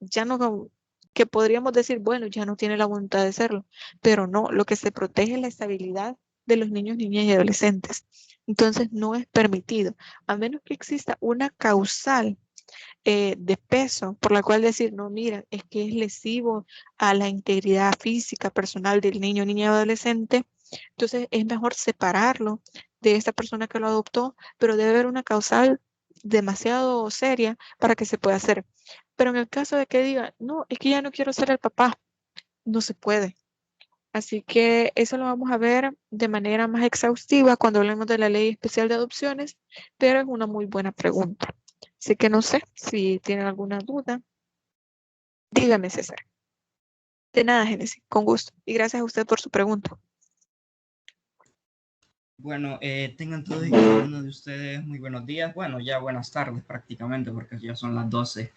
S1: ya no, que podríamos decir, bueno, ya no tiene la voluntad de serlo, pero no, lo que se protege es la estabilidad de los niños, niñas y adolescentes. Entonces no es permitido, a menos que exista una causal de peso por la cual decir, no, mira, es que es lesivo a la integridad física personal del niño, niña o adolescente, entonces es mejor separarlo de esta persona que lo adoptó, pero debe haber una causal demasiado seria para que se pueda hacer. Pero en el caso de que diga, no, es que ya no quiero ser el papá, no se puede. Así que eso lo vamos a ver de manera más exhaustiva cuando hablemos de la ley especial de adopciones, pero es una muy buena pregunta. Así que no sé si tienen alguna duda. Dígame, César. De nada, Génesis, con gusto. Y gracias a usted por su pregunta.
S2: Bueno, tengan todos y cada uno de ustedes muy buenos días. Bueno, ya buenas tardes prácticamente porque ya son las 12.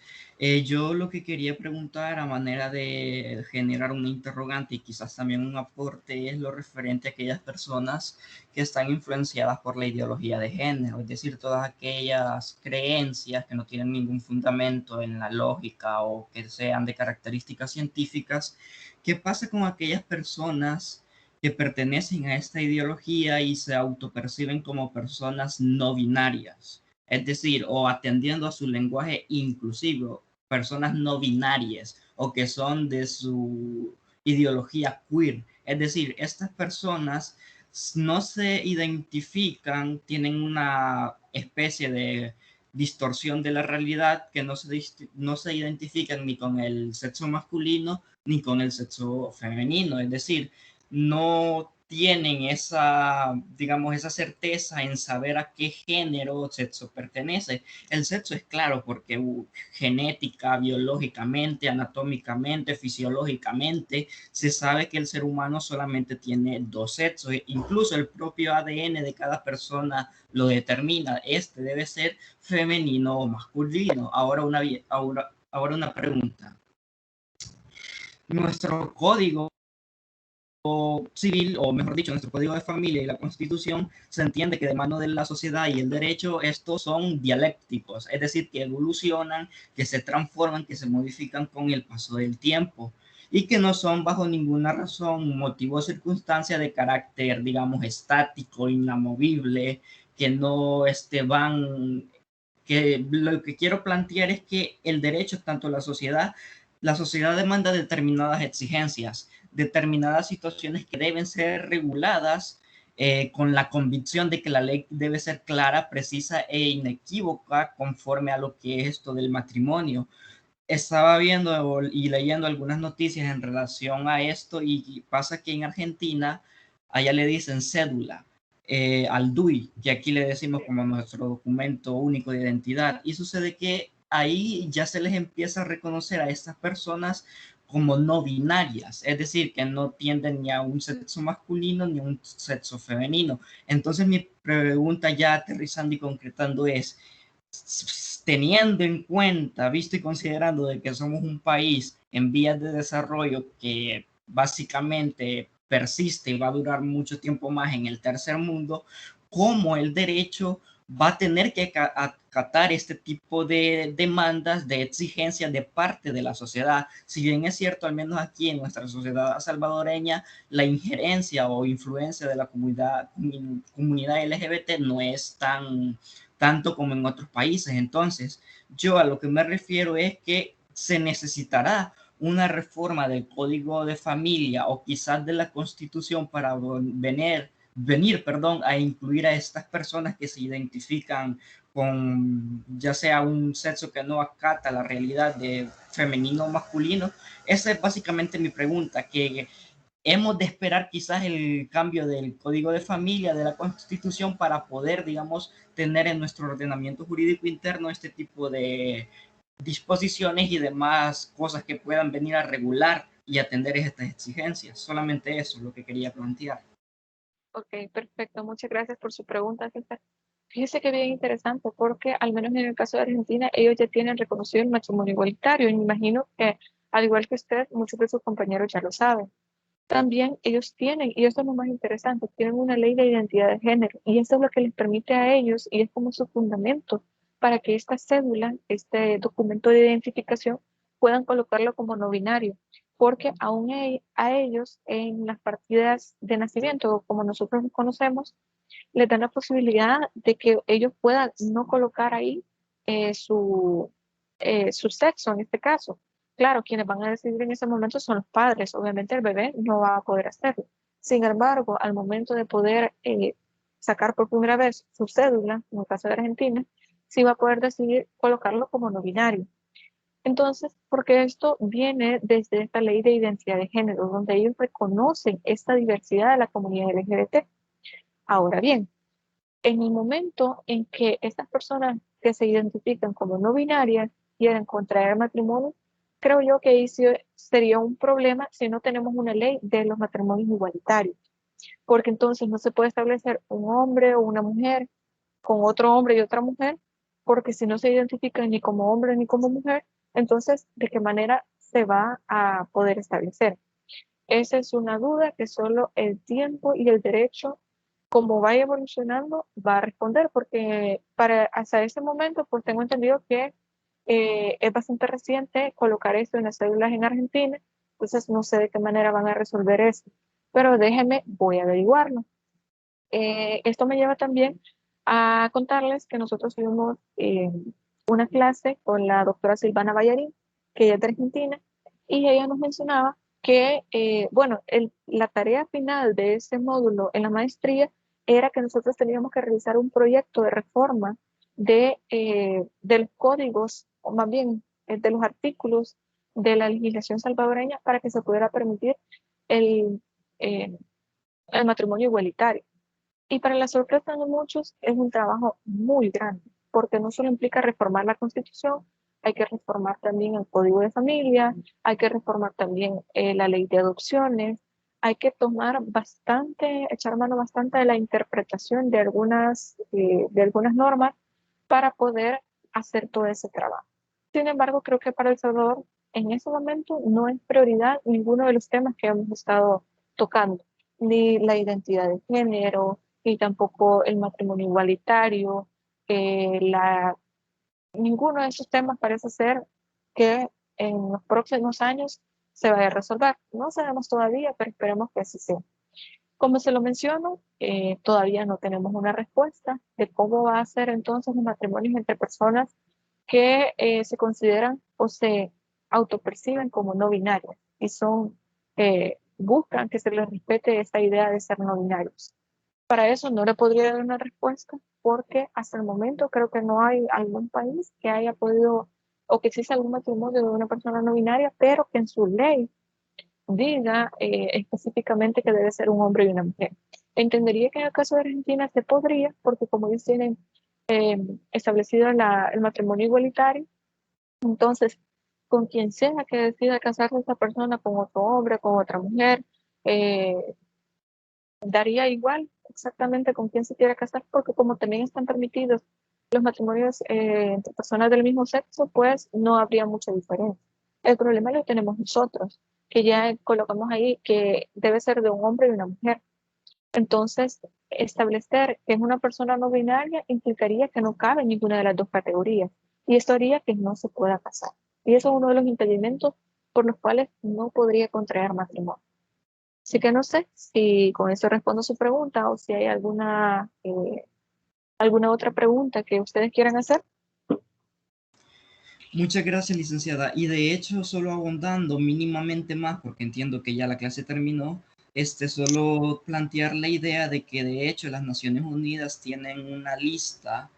S2: Yo lo que quería preguntar a manera de generar una interrogante y quizás también un aporte es lo referente a aquellas personas que están influenciadas por la ideología de género, es decir, todas aquellas creencias que no tienen ningún fundamento en la lógica o que sean de características científicas. ¿Qué pasa con aquellas personas que pertenecen a esta ideología y se autoperciben como personas no binarias? Es decir, o atendiendo a su lenguaje inclusivo, personas no binarias o que son de su ideología queer. Es decir, estas personas no se identifican, tienen una especie de distorsión de la realidad que no se identifican ni con el sexo masculino ni con el sexo femenino. Es decir, no tienen esa, digamos, esa certeza en saber a qué género o sexo pertenece. El sexo es claro porque genética, biológicamente, anatómicamente, fisiológicamente, se sabe que el ser humano solamente tiene dos sexos. Incluso el propio ADN de cada persona lo determina. Este debe ser femenino o masculino. Ahora una pregunta. Nuestro código civil, o mejor dicho, nuestro código de familia y la constitución, se entiende que de mano de la sociedad y el derecho, estos son dialécticos, es decir, que evolucionan, que se transforman, que se modifican con el paso del tiempo y que no son bajo ninguna razón, motivo o circunstancia de carácter, digamos, estático, inamovible, que no van, que lo que quiero plantear es que el derecho, tanto la sociedad demanda determinadas exigencias, determinadas situaciones que deben ser reguladas con la convicción de que la ley debe ser clara, precisa e inequívoca conforme a lo que es esto del matrimonio. Estaba viendo y leyendo algunas noticias en relación a esto y pasa que en Argentina allá le dicen cédula al DUI, que aquí le decimos como nuestro documento único de identidad. Y sucede que ahí ya se les empieza a reconocer a estas personas como no binarias, es decir, que no tienden ni a un sexo masculino ni a un sexo femenino. Entonces mi pregunta ya aterrizando y concretando es, teniendo en cuenta, visto y considerando de que somos un país en vías de desarrollo que básicamente persiste y va a durar mucho tiempo más en el tercer mundo, ¿cómo el derecho va a tener que acatar este tipo de demandas, de exigencias de parte de la sociedad? Si bien es cierto, al menos aquí en nuestra sociedad salvadoreña, la injerencia o influencia de la comunidad LGBT no es tanto como en otros países. Entonces, yo a lo que me refiero es que se necesitará una reforma del Código de Familia o quizás de la Constitución para venir a incluir a estas personas que se identifican con ya sea un sexo que no acata la realidad de femenino o masculino. Esa es básicamente mi pregunta, que hemos de esperar quizás el cambio del código de familia, de la constitución, para poder, digamos, tener en nuestro ordenamiento jurídico interno este tipo de disposiciones y demás cosas que puedan venir a regular y atender estas exigencias. Solamente eso es lo que quería plantear.
S1: Ok, perfecto. Muchas gracias por su pregunta, César. Fíjese que bien interesante, porque al menos en el caso de Argentina, ellos ya tienen reconocido el matrimonio igualitario y me imagino que, al igual que usted, muchos de sus compañeros ya lo saben. También ellos tienen, y esto es lo más interesante, tienen una ley de identidad de género y eso es lo que les permite a ellos y es como su fundamento para que esta cédula, este documento de identificación, puedan colocarlo como no binario, porque aún a ellos en las partidas de nacimiento, como nosotros los conocemos, les dan la posibilidad de que ellos puedan no colocar ahí eh, su, su sexo en este caso. Claro, quienes van a decidir en ese momento son los padres. Obviamente el bebé no va a poder hacerlo. Sin embargo, al momento de poder sacar por primera vez su cédula, en el caso de Argentina, sí va a poder decidir colocarlo como no binario. Entonces, porque esto viene desde esta ley de identidad de género, donde ellos reconocen esta diversidad de la comunidad LGBT. Ahora bien, en el momento en que estas personas que se identifican como no binarias quieren contraer matrimonio, creo yo que ahí sí sería un problema si no tenemos una ley de los matrimonios igualitarios, porque entonces no se puede establecer un hombre o una mujer con otro hombre y otra mujer, porque si no se identifican ni como hombre ni como mujer, entonces, ¿de qué manera se va a poder establecer? Esa es una duda que solo el tiempo y el derecho, como vaya evolucionando, va a responder, porque para hasta ese momento, pues tengo entendido que es bastante reciente colocar esto en las cédulas en Argentina, entonces no sé de qué manera van a resolver eso, pero déjenme, voy a averiguarlo. Esto me lleva también a contarles que nosotros tuvimos una clase con la doctora Silvana Ballarín, que ella es de Argentina, y ella nos mencionaba que, bueno, la tarea final de ese módulo en la maestría era que nosotros teníamos que realizar un proyecto de reforma de los códigos, o más bien de los artículos de la legislación salvadoreña para que se pudiera permitir el, eh, el matrimonio igualitario. Y para la sorpresa de muchos es un trabajo muy grande, porque no solo implica reformar la Constitución, hay que reformar también el Código de Familia, hay que reformar también la ley de adopciones, hay que tomar bastante, echar mano bastante de la interpretación de algunas normas para poder hacer todo ese trabajo. Sin embargo, creo que para El Salvador en ese momento no es prioridad ninguno de los temas que hemos estado tocando, ni la identidad de género, ni tampoco el matrimonio igualitario, la, ninguno de esos temas parece ser que en los próximos años se vaya a resolver. No sabemos todavía, pero esperemos que así sea. Como se lo menciono, todavía no tenemos una respuesta de cómo va a ser entonces los matrimonios entre personas que se consideran o se autoperciben como no binarias y son, buscan que se les respete esta idea de ser no binarios. Para eso no le podría dar una respuesta porque hasta el momento creo que no hay algún país que haya podido o que exista algún matrimonio de una persona no binaria, pero que en su ley diga específicamente que debe ser un hombre y una mujer. Entendería que en el caso de Argentina se podría, porque como ellos tienen eh, establecido el matrimonio igualitario, entonces con quien sea que decida casarse esta persona con otro hombre, con otra mujer, eh, daría igual exactamente con quién se quiera casar, porque como también están permitidos los matrimonios entre personas del mismo sexo, pues no habría mucha diferencia. El problema lo tenemos nosotros, que ya colocamos ahí que debe ser de un hombre y una mujer. Entonces, establecer que es una persona no binaria implicaría que no cabe en ninguna de las dos categorías. Y esto haría que no se pueda casar. Y eso es uno de los impedimentos por los cuales no podría contraer matrimonio. Así que no sé si con eso respondo su pregunta o si hay alguna otra pregunta que ustedes quieran hacer.
S2: Muchas gracias, licenciada. Y de hecho, solo abundando mínimamente más, porque entiendo que ya la clase terminó, solo plantear la idea de que de hecho las Naciones Unidas tienen una lista,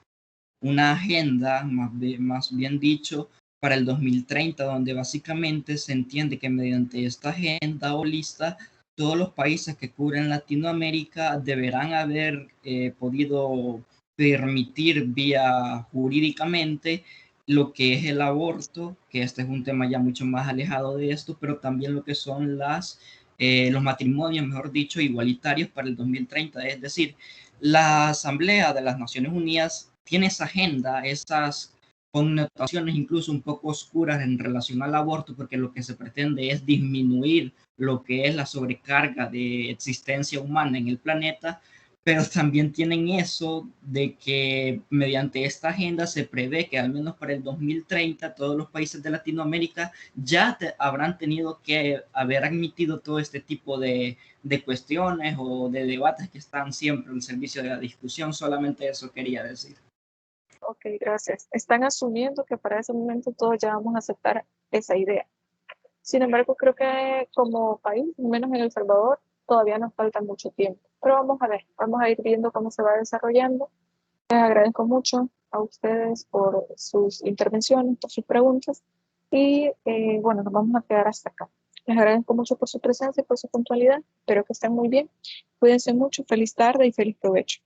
S2: una agenda, más bien dicho, para el 2030, donde básicamente se entiende que mediante esta agenda o lista todos los países que cubren Latinoamérica deberán haber podido permitir vía jurídicamente lo que es el aborto, que este es un tema ya mucho más alejado de esto, pero también lo que son los matrimonios, mejor dicho, igualitarios para el 2030. Es decir, la Asamblea de las Naciones Unidas tiene esa agenda, esas connotaciones incluso un poco oscuras en relación al aborto, porque lo que se pretende es disminuir lo que es la sobrecarga de existencia humana en el planeta, pero también tienen eso de que mediante esta agenda se prevé que al menos para el 2030 todos los países de Latinoamérica ya habrán tenido que haber admitido todo este tipo de cuestiones o de debates que están siempre al servicio de la discusión. Solamente eso quería decir.
S1: Ok, gracias. Están asumiendo que para ese momento todos ya vamos a aceptar esa idea. Sin embargo, creo que como país, menos en El Salvador, todavía nos falta mucho tiempo. Pero vamos a ver, vamos a ir viendo cómo se va desarrollando. Les agradezco mucho a ustedes por sus intervenciones, por sus preguntas y bueno, nos vamos a quedar hasta acá. Les agradezco mucho por su presencia y por su puntualidad. Espero que estén muy bien. Cuídense mucho. Feliz tarde y feliz provecho.